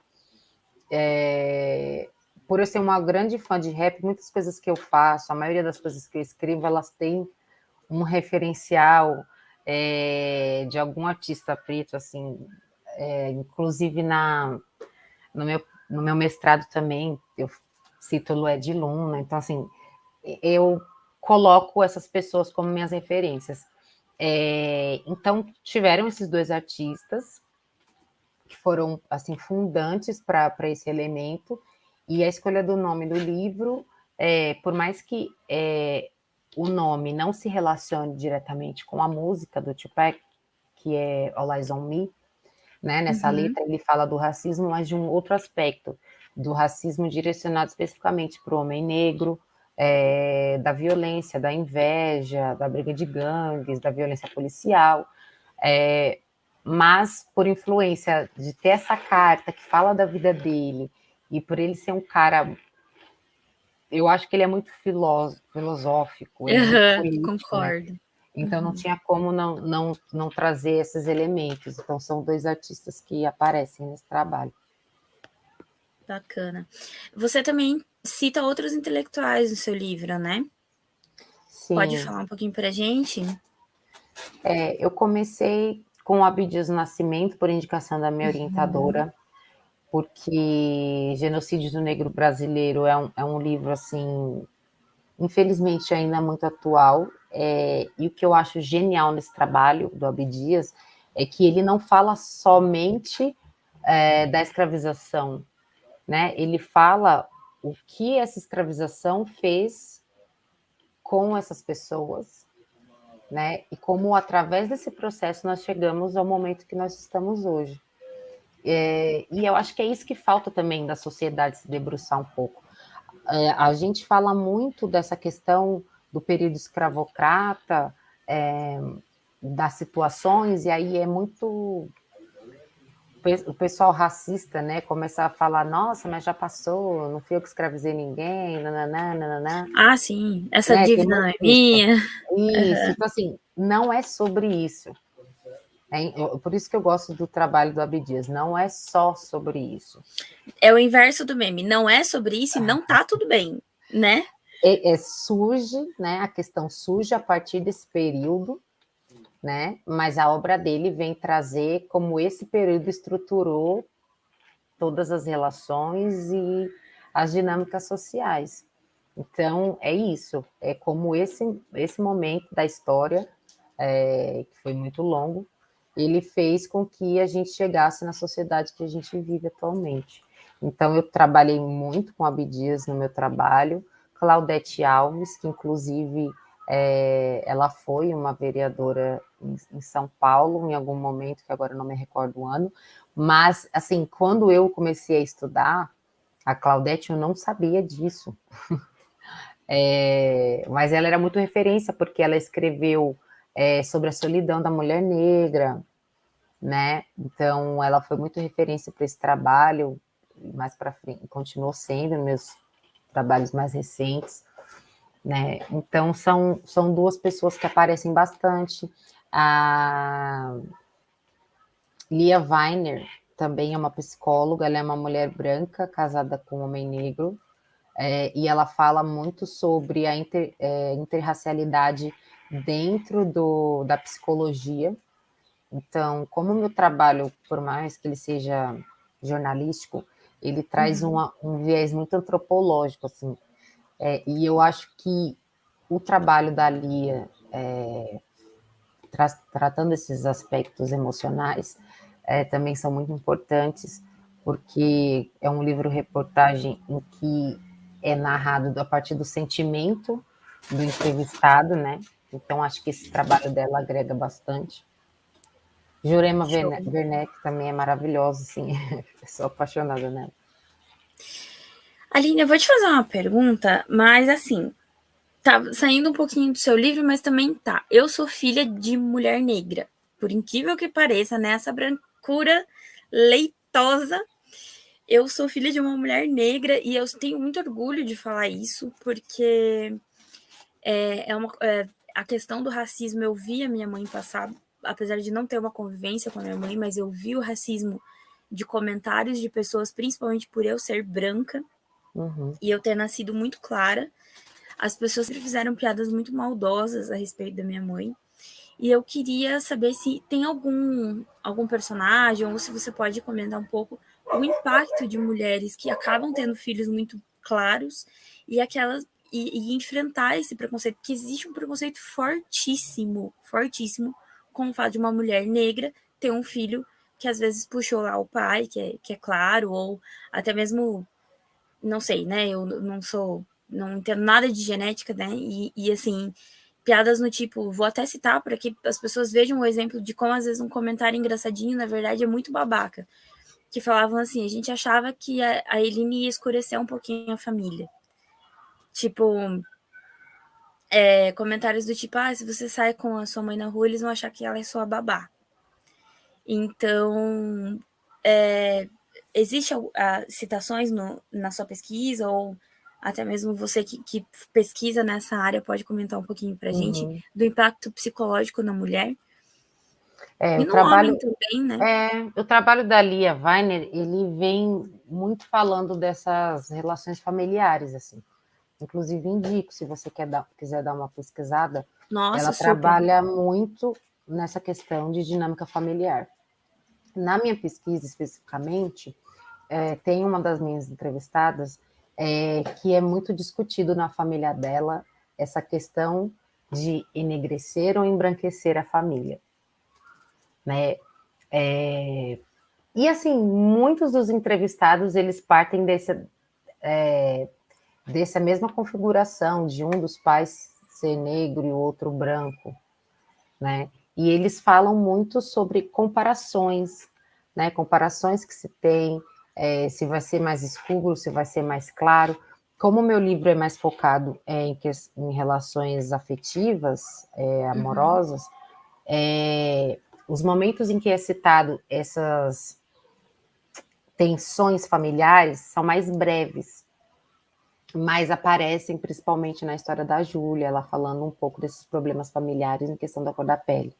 Por eu ser uma grande fã de rap, muitas coisas que eu faço, a maioria das coisas que eu escrevo, elas têm um referencial de algum artista preto, assim, inclusive no meu mestrado também, eu cito Lued Luna, então, assim, eu coloco essas pessoas como minhas referências. Então, tiveram esses dois artistas que foram, assim, fundantes para esse elemento, e a escolha do nome do livro, por mais que o nome não se relacione diretamente com a música do Tupac, que é All Eyes on Me, né? Nessa letra ele fala do racismo, mas de um outro aspecto, do racismo direcionado especificamente para o homem negro, da violência, da inveja, da briga de gangues, da violência policial, mas por influência de ter essa carta que fala da vida dele, e por ele ser um cara, eu acho que ele é muito filosófico, ele é muito político, né? Concordo. Então não tinha como não trazer esses elementos. Então são dois artistas que aparecem nesse trabalho. Bacana. Você também cita outros intelectuais no seu livro, né? Sim. Pode falar um pouquinho pra gente? Eu comecei com o Abdias do Nascimento, por indicação da minha orientadora, porque Genocídio do Negro Brasileiro é um livro, assim, infelizmente ainda muito atual, e o que eu acho genial nesse trabalho do Abdias é que ele não fala somente da escravização, né? Ele fala o que essa escravização fez com essas pessoas, né? E como através desse processo nós chegamos ao momento que nós estamos hoje. E eu acho que é isso que falta também da sociedade se debruçar um pouco. A gente fala muito dessa questão do período escravocrata, das situações, e aí é muito... O pessoal racista, né, começa a falar, nossa, mas já passou, não fui eu que escravizei ninguém, nananã, nananã. Ah, sim, essa Né, dívida não é minha. Isso, então assim, não é sobre isso. Por isso que eu gosto do trabalho do Abdias, não é só sobre isso. É o inverso do meme, não é sobre isso e não tá tudo bem, né? Surge, né, a questão surge a partir desse período, né, mas a obra dele vem trazer como esse período estruturou todas as relações e as dinâmicas sociais. Então, é isso, é como esse momento da história, que foi muito longo, ele fez com que a gente chegasse na sociedade que a gente vive atualmente. Então, eu trabalhei muito com Abdias no meu trabalho, Claudete Alves, que inclusive ela foi uma vereadora em São Paulo, em algum momento, que agora eu não me recordo o ano, mas, assim, quando eu comecei a estudar, a Claudete, eu não sabia disso. Mas ela era muito referência, porque ela escreveu sobre a solidão da mulher negra, né? Então, ela foi muito referência para esse trabalho, mais para frente, continuou sendo meus trabalhos mais recentes, né? Então, são duas pessoas que aparecem bastante. A Lia Weiner também é uma psicóloga, ela é uma mulher branca, casada com um homem negro, e ela fala muito sobre a interracialidade dentro da psicologia. Então, como o meu trabalho, por mais que ele seja jornalístico, ele traz um viés muito antropológico, assim, e eu acho que o trabalho da Lia, tratando esses aspectos emocionais, também são muito importantes, porque é um livro-reportagem em que é narrado a partir do sentimento do entrevistado, né? Então, acho que esse trabalho dela agrega bastante. Jurema Werneck também é maravilhosa, assim, eu sou apaixonada nela. Aline, eu vou te fazer uma pergunta, mas assim, tá saindo um pouquinho do seu livro, mas também tá. Eu sou filha de mulher negra, por incrível que pareça, nessa brancura leitosa, eu sou filha de uma mulher negra e eu tenho muito orgulho de falar isso, porque a questão do racismo, eu vi a minha mãe passar, apesar de não ter uma convivência com a minha mãe, mas eu vi o racismo de comentários de pessoas, principalmente por eu ser branca e eu ter nascido muito clara. As pessoas sempre fizeram piadas muito maldosas a respeito da minha mãe. E eu queria saber se tem algum personagem, ou se você pode comentar um pouco o impacto de mulheres que acabam tendo filhos muito claros e aquelas e enfrentar esse preconceito, porque existe um preconceito fortíssimo, fortíssimo, com o fato de uma mulher negra ter um filho que às vezes puxou lá o pai, que é claro, ou até mesmo, não sei, né? Eu não entendo nada de genética, né? E assim, piadas no tipo, vou até citar para que as pessoas vejam o exemplo de como às vezes um comentário engraçadinho, na verdade, é muito babaca. Que falavam assim, a gente achava que a Eline ia escurecer um pouquinho a família. Tipo, comentários do tipo, se você sai com a sua mãe na rua, eles vão achar que ela é sua babá. Então, existe citações na sua pesquisa, ou até mesmo você que pesquisa nessa área pode comentar um pouquinho pra gente do impacto psicológico na mulher? E no homem também, né? O trabalho da Lia Weiner, ele vem muito falando dessas relações familiares, assim. Inclusive, indico, se você quiser dar uma pesquisada, Nossa, ela super. trabalha muito nessa questão de dinâmica familiar. Na minha pesquisa, especificamente, tem uma das minhas entrevistadas que é muito discutido na família dela essa questão de enegrecer ou embranquecer a família, né? E assim, muitos dos entrevistados eles partem dessa mesma configuração de um dos pais ser negro e o outro branco, né? E eles falam muito sobre comparações, né? Comparações que se tem, se vai ser mais escuro, se vai ser mais claro. Como o meu livro é mais focado em relações afetivas, amorosas, os momentos em que é citado essas tensões familiares são mais breves, mas aparecem principalmente na história da Júlia, ela falando um pouco desses problemas familiares em questão da cor da pele.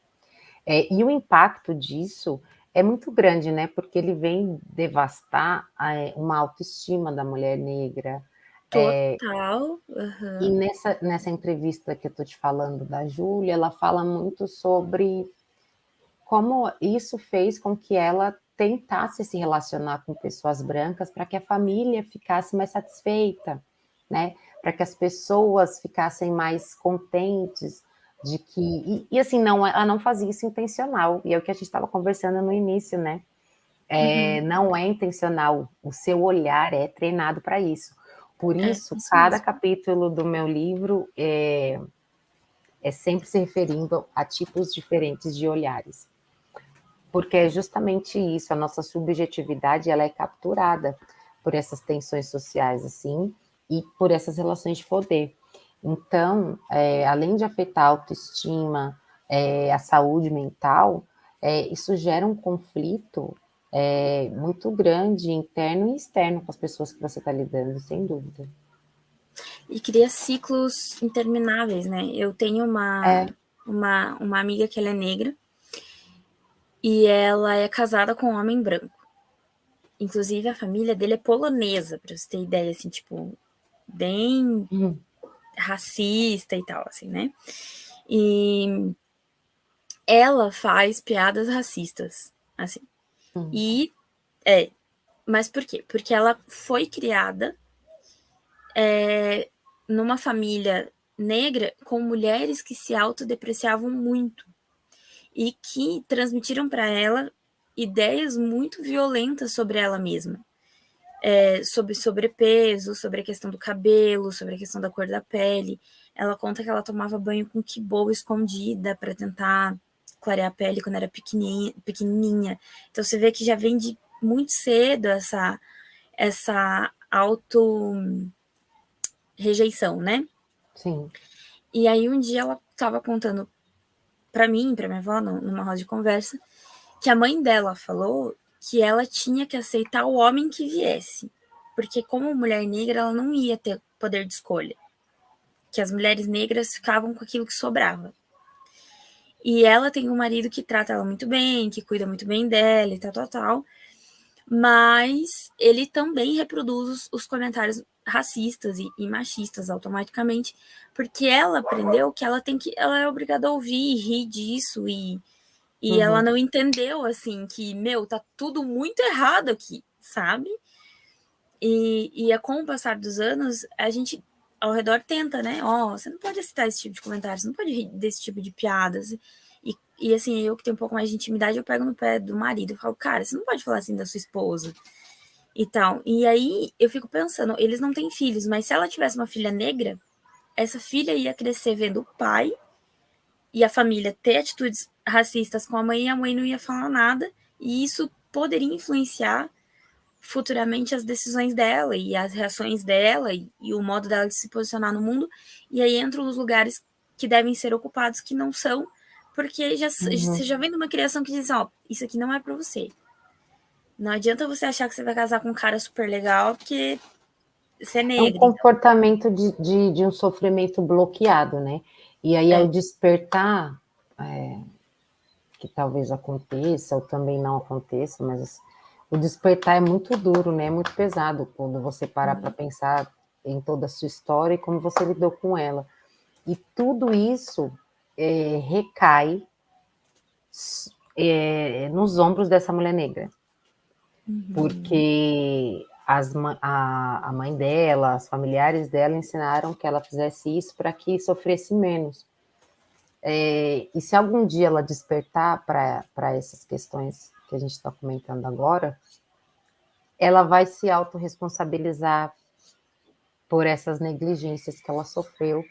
E o impacto disso é muito grande, né? Porque ele vem devastar uma autoestima da mulher negra. Total. E nessa entrevista que eu estou te falando da Júlia, ela fala muito sobre como isso fez com que ela tentasse se relacionar com pessoas brancas para que a família ficasse mais satisfeita, né? Para que as pessoas ficassem mais contentes de que... E assim, ela não fazia isso intencional, e é o que a gente estava conversando no início, né? Não é intencional, o seu olhar é treinado para isso. Por isso, cada capítulo do meu livro é sempre se referindo a tipos diferentes de olhares. Porque é justamente isso, a nossa subjetividade ela é capturada por essas tensões sociais, assim, e por essas relações de poder. Então, além de afetar a autoestima, a saúde mental, isso gera um conflito muito grande, interno e externo, com as pessoas que você está lidando, sem dúvida. E cria ciclos intermináveis, né? Eu tenho uma amiga que ela é negra, e ela é casada com um homem branco. Inclusive, a família dele é polonesa, pra você ter ideia, assim, tipo, bem racista e tal, assim, né? E ela faz piadas racistas, assim. E, mas por quê? Porque ela foi criada numa família negra com mulheres que se autodepreciavam muito e que transmitiram para ela ideias muito violentas sobre ela mesma. Sobre sobrepeso, sobre a questão do cabelo, sobre a questão da cor da pele. Ela conta que ela tomava banho com kibble escondida para tentar clarear a pele quando era pequenininha. Então você vê que já vem de muito cedo essa auto-rejeição, né? Sim. E aí um dia ela estava contando para mim, para minha avó, numa roda de conversa, que a mãe dela falou que ela tinha que aceitar o homem que viesse, porque como mulher negra ela não ia ter poder de escolha. que as mulheres negras ficavam com aquilo que sobrava. E ela tem um marido que trata ela muito bem, que cuida muito bem dela e tal. Mas ele também reproduz os comentários racistas e machistas automaticamente, porque ela aprendeu que ela é obrigada a ouvir e rir disso, e ela não entendeu, assim, que, tá tudo muito errado aqui, sabe? E com o passar dos anos, a gente ao redor tenta, né? Você não pode citar esse tipo de comentário, você não pode rir desse tipo de piadas. E assim, eu que tenho um pouco mais de intimidade, eu pego no pé do marido e falo, cara, você não pode falar assim da sua esposa e tal. E aí eu fico pensando, eles não têm filhos, mas se ela tivesse uma filha negra, essa filha ia crescer vendo o pai e a família ter atitudes racistas com a mãe, e a mãe não ia falar nada, e isso poderia influenciar futuramente as decisões dela e as reações dela e o modo dela de se posicionar no mundo. E aí entram os lugares que devem ser ocupados que não são, porque você já vem de uma criação que diz, isso aqui não é pra você. Não adianta você achar que você vai casar com um cara super legal porque você é negro. É um comportamento de um sofrimento bloqueado, né? E aí, ao despertar, que talvez aconteça, ou também não aconteça, mas o despertar é muito duro, né? É muito pesado quando você para para pensar em toda a sua história e como você lidou com ela. E tudo isso recai nos ombros dessa mulher negra. Porque a mãe dela, os familiares dela ensinaram que ela fizesse isso para que sofresse menos. E se algum dia ela despertar para essas questões que a gente está comentando agora, ela vai se autorresponsabilizar por essas negligências que ela sofreu,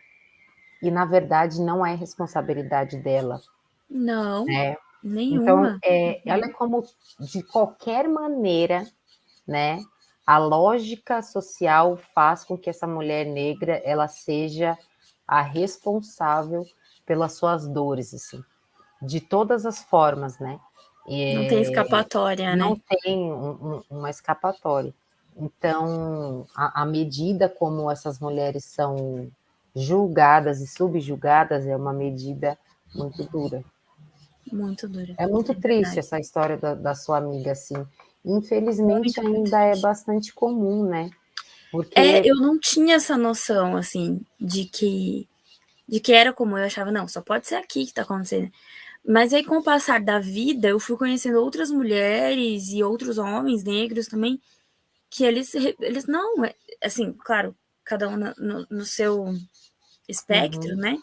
e na verdade não é responsabilidade dela. Não, né? nenhuma. Então, olha como, de qualquer maneira, né, a lógica social faz com que essa mulher negra ela seja a responsável pelas suas dores, assim, de todas as formas, né? Não tem escapatória, Não né? tem uma escapatória. Então, a medida como essas mulheres são julgadas e subjugadas é uma medida muito dura. Muito dura. É muito triste essa história da sua amiga, assim. Infelizmente, ainda é bastante comum, né? Porque eu não tinha essa noção, assim, de que era comum. Eu achava, não, só pode ser aqui que tá acontecendo. Mas aí, com o passar da vida, eu fui conhecendo outras mulheres e outros homens negros também, que eles não, assim, claro, cada um no seu espectro, né?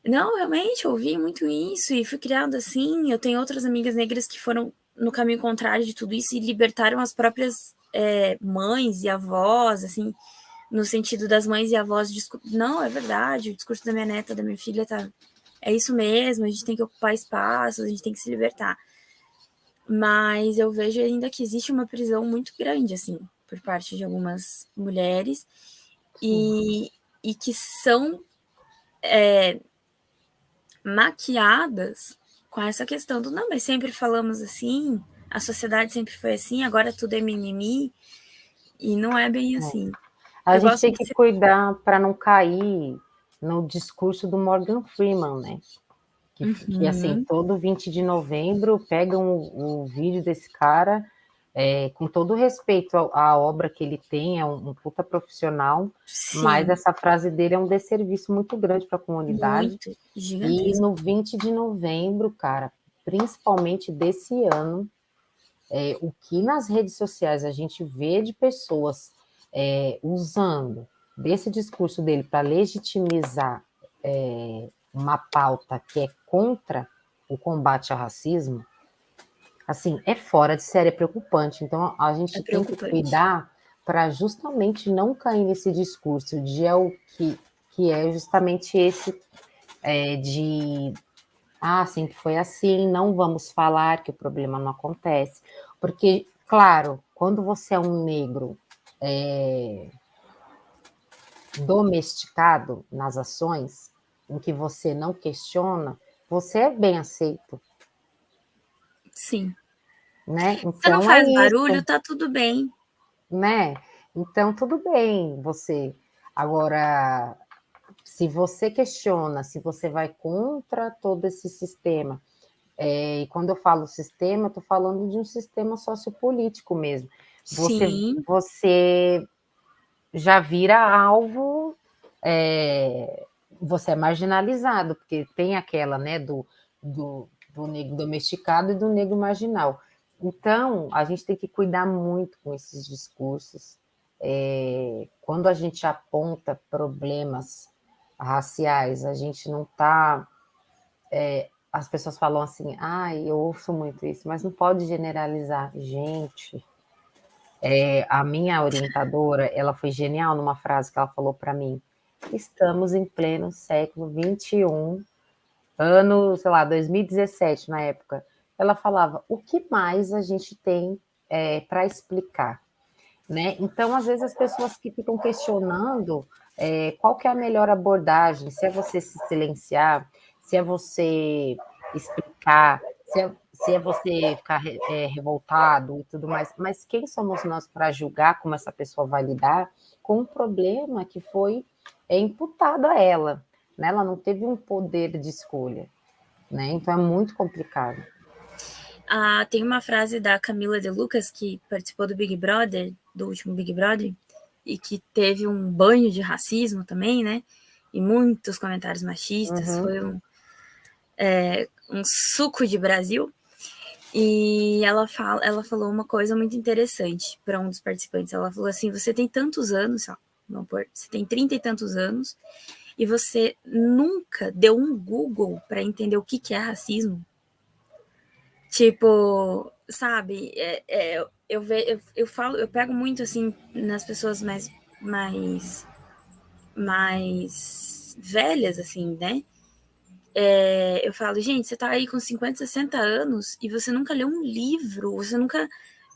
Não, realmente, eu ouvi muito isso e fui criada assim. Eu tenho outras amigas negras que foram no caminho contrário de tudo isso e libertaram as próprias mães e avós, assim, no sentido das mães e avós. Não, é verdade, o discurso da minha neta, da minha filha, é isso mesmo, a gente tem que ocupar espaços, a gente tem que se libertar. Mas eu vejo ainda que existe uma prisão muito grande, assim, por parte de algumas mulheres e que são maquiadas com essa questão do não, mas sempre falamos assim, a sociedade sempre foi assim, agora tudo é mimimi, e não é bem assim. a Eu gente gosto tem de que ser... cuidar para não cair no discurso do Morgan Freeman, né? Que assim, todo 20 de novembro pegam o vídeo desse cara, com todo respeito à obra que ele tem, é um puta profissional, mas Sim, essa frase dele é um desserviço muito grande para a comunidade. muito E gigantesco. no 20 de novembro, cara, principalmente desse ano, o que nas redes sociais a gente vê de pessoas usando desse discurso dele para legitimizar uma pauta que é contra o combate ao racismo, assim, é fora de série, é preocupante. Então, a gente É tem que preocupante. cuidar para justamente não cair nesse discurso de que é justamente esse de sempre foi assim, não vamos falar que o problema não acontece. Porque, claro, quando você é um negro domesticado nas ações, em que você não questiona, você é bem aceito, Sim. né? Você não Então é faz barulho, isso, tá tudo bem. né? Então tudo bem você. Agora, se você questiona, se você vai contra todo esse sistema, e quando eu falo sistema, eu estou falando de um sistema sociopolítico mesmo. Sim. Você já vira alvo, você é marginalizado, porque tem aquela, né, do negro domesticado e do negro marginal. Então, a gente tem que cuidar muito com esses discursos. Quando a gente aponta problemas raciais, a gente não está... as pessoas falam assim, eu ouço muito isso, mas não pode generalizar. Gente, a minha orientadora, ela foi genial numa frase que ela falou para mim. Estamos em pleno século XXI, ano, sei lá, 2017, na época. Ela falava, o que mais a gente tem para explicar? Né? Então, às vezes, as pessoas que ficam questionando qual que é a melhor abordagem, se é você se silenciar, se é você explicar, se é você ficar revoltado e tudo mais, mas quem somos nós para julgar como essa pessoa vai lidar com um problema que foi imputado a ela, né? Ela não teve um poder de escolha, né? Então é muito complicado. Tem uma frase da Camila De Lucas, que participou do Big Brother, do último Big Brother, e que teve um banho de racismo também, né? E muitos comentários machistas. Foi um suco de Brasil. E ela falou uma coisa muito interessante para um dos participantes. Ela falou assim: você tem tantos anos, você tem 30 e tantos anos, e você nunca deu um Google para entender o que é racismo. Tipo, sabe, eu pego muito assim nas pessoas mais velhas, assim, né? Eu falo, gente, você tá aí com 50, 60 anos e você nunca leu um livro, você nunca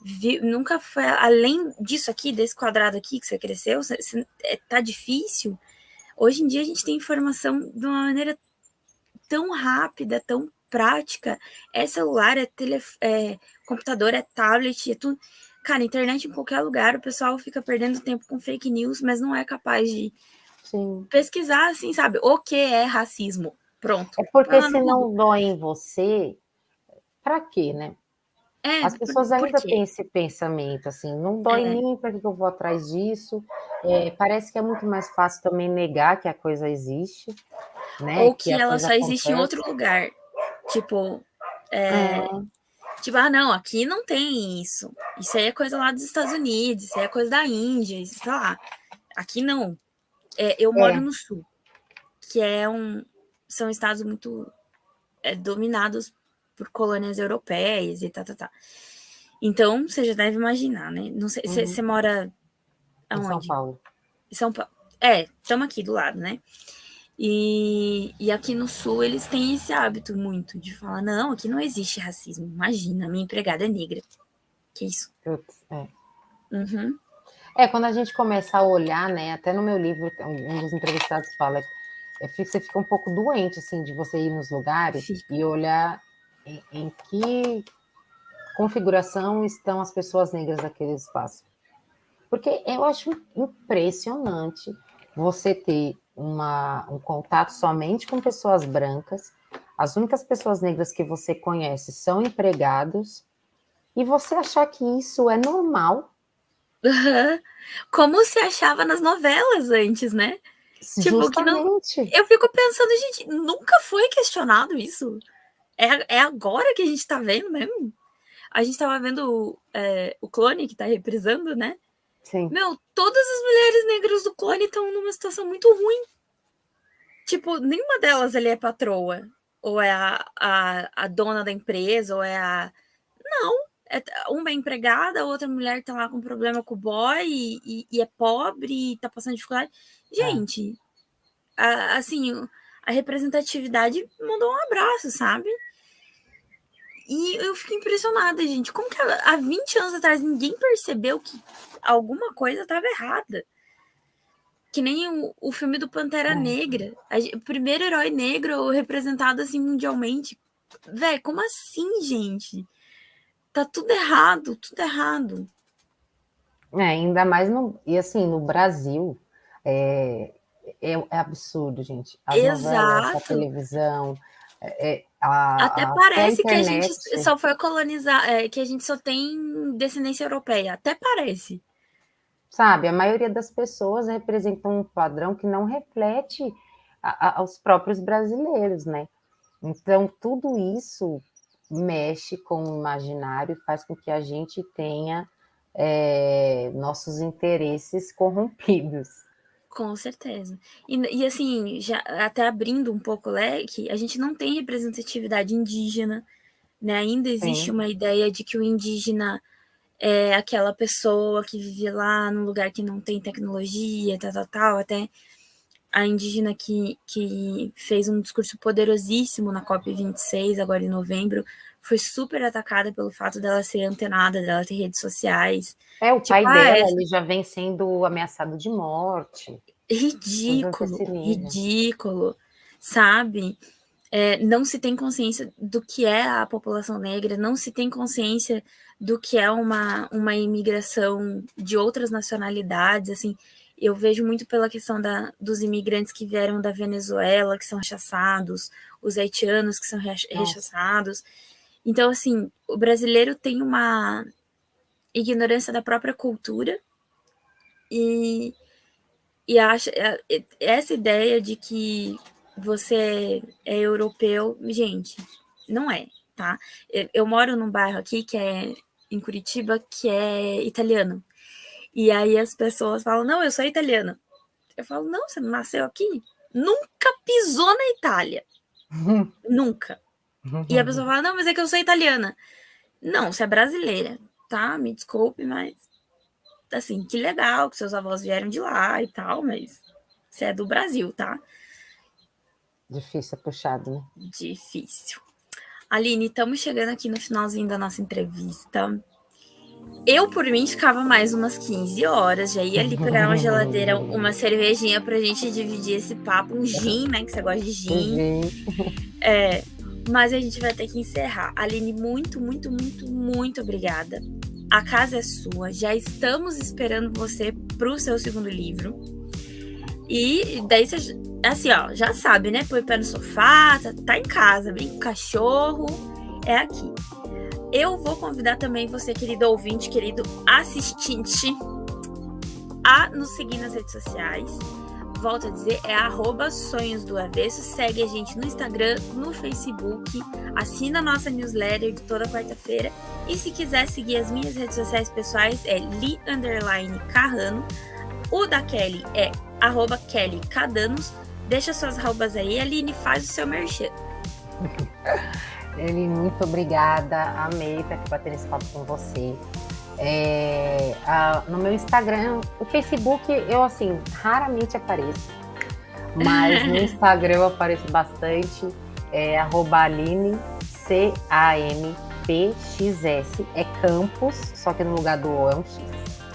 viu, nunca foi além disso aqui, desse quadrado aqui que você cresceu, tá difícil. Hoje em dia a gente tem informação de uma maneira tão rápida, tão prática. É celular, é computador, é tablet, é tudo. Cara, internet em qualquer lugar, o pessoal fica perdendo tempo com fake news, mas não é capaz de pesquisar, assim, sabe? O que é racismo? Pronto. É porque se não dói em você, para quê, né? As pessoas ainda têm esse pensamento, assim, não dói em mim, para que eu vou atrás disso? Parece que é muito mais fácil também negar que a coisa existe, né? Ou que ela só existe em outro lugar. Tipo, não, aqui não tem isso. Isso aí é coisa lá dos Estados Unidos, isso aí é coisa da Índia, isso, sei lá. Aqui não. Eu moro no Sul, que são estados muito dominados por colônias europeias e tá. Então, você já deve imaginar, né? Não sei, você mora aonde? Em São Paulo. Em São Paulo. Estamos aqui do lado, né? E aqui no Sul eles têm esse hábito muito de falar, não, aqui não existe racismo. Imagina, minha empregada é negra. Que isso? Uhum. Quando a gente começa a olhar, né? Até no meu livro, um dos entrevistados fala que você fica um pouco doente, assim, de você ir nos lugares e olhar em que configuração estão as pessoas negras naquele espaço. Porque eu acho impressionante você ter um contato somente com pessoas brancas, as únicas pessoas negras que você conhece são empregados, e você achar que isso é normal. Como se achava nas novelas antes, né? Justamente. Tipo, que não... Eu fico pensando, gente, nunca foi questionado isso. É agora que a gente tá vendo mesmo. A gente tava vendo o Clone, que tá reprisando, né? Sim. Meu, todas as mulheres negras do Clone estão numa situação muito ruim. Tipo, nenhuma delas ali é patroa. Ou é a dona da empresa, ou é a... Não. Uma é empregada, a outra mulher tá lá com problema com o boy e é pobre e tá passando dificuldade. Gente, assim, a representatividade mandou um abraço, sabe? E eu fiquei impressionada, gente. Como que há 20 anos atrás ninguém percebeu que alguma coisa estava errada? Que nem o filme do Pantera Negra. O primeiro herói negro representado assim mundialmente. Véi, como assim, gente? Tá tudo errado, tudo errado. Ainda mais e assim, no Brasil, É absurdo, gente. As novelas, a Exato. televisão, Até até a parece que a gente internet. só foi colonizar, que a gente só tem descendência europeia. Até parece. Sabe, a maioria das pessoas representam um padrão que não reflete aos próprios brasileiros, né? Então, tudo isso mexe com o imaginário e faz com que a gente tenha nossos interesses corrompidos. Com certeza. E assim, já até abrindo um pouco o leque, a gente não tem representatividade indígena, né? Ainda existe Sim. uma ideia de que o indígena é aquela pessoa que vive lá num lugar que não tem tecnologia, tal. Até a indígena que fez um discurso poderosíssimo na COP26, agora em novembro, foi super atacada pelo fato dela ser antenada, dela ter redes sociais. O pai dela, ele já vem sendo ameaçado de morte. Ridículo, sabe? Não se tem consciência do que é a população negra, não se tem consciência do que é uma imigração de outras nacionalidades, assim. Eu vejo muito pela questão dos imigrantes que vieram da Venezuela, que são rechaçados, os haitianos que são rechaçados. Então, assim, o brasileiro tem uma ignorância da própria cultura e acha essa ideia de que você é europeu, gente, não é, tá? Eu moro num bairro aqui que é em Curitiba, que é italiano. E aí as pessoas falam, não, eu sou italiana. Eu falo, não, você não nasceu aqui? Nunca pisou na Itália. Nunca. E a pessoa fala, não, mas é que eu sou italiana. Não, você é brasileira, tá? Me desculpe, mas assim, que legal que seus avós vieram de lá e tal, mas você é do Brasil, tá? Difícil, é puxado, né? Difícil. Aline, estamos chegando aqui no finalzinho da nossa entrevista. Eu, por mim, ficava mais umas 15 horas, já ia ali pegar uma geladeira, uma cervejinha pra gente dividir esse papo, um gin, né, que você gosta de gin. Mas a gente vai ter que encerrar. Aline, muito, muito, muito, muito obrigada. A casa é sua, já estamos esperando você pro seu segundo livro. E daí você, assim, ó, já sabe, né? Põe o pé no sofá, tá em casa, brinca com o cachorro, é aqui. Eu vou convidar também você, querido ouvinte, querido assistente, a nos seguir nas redes sociais. Volto a dizer, é @sonhosdoavesso. Segue a gente no Instagram, no Facebook, assina a nossa newsletter de toda quarta-feira. E se quiser seguir as minhas redes sociais pessoais, é Li_Carrano. O da Kelly é @KellyCadanos. Deixa suas arrobas aí, Aline, faz o seu merchan. Eli, muito obrigada, amei estar aqui batendo esse papo com você. No meu Instagram, o Facebook, eu assim, raramente apareço, mas no Instagram eu apareço bastante, @Aline, CAMPXS, é Campos, só que no lugar do O é um X.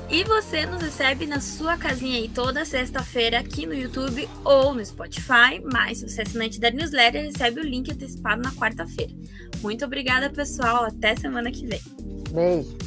E você nos recebe na sua casinha aí toda sexta-feira aqui no YouTube ou no Spotify, mas se você é assinante da newsletter, recebe o link antecipado na quarta-feira. Muito obrigada, pessoal. Até semana que vem. Beijo.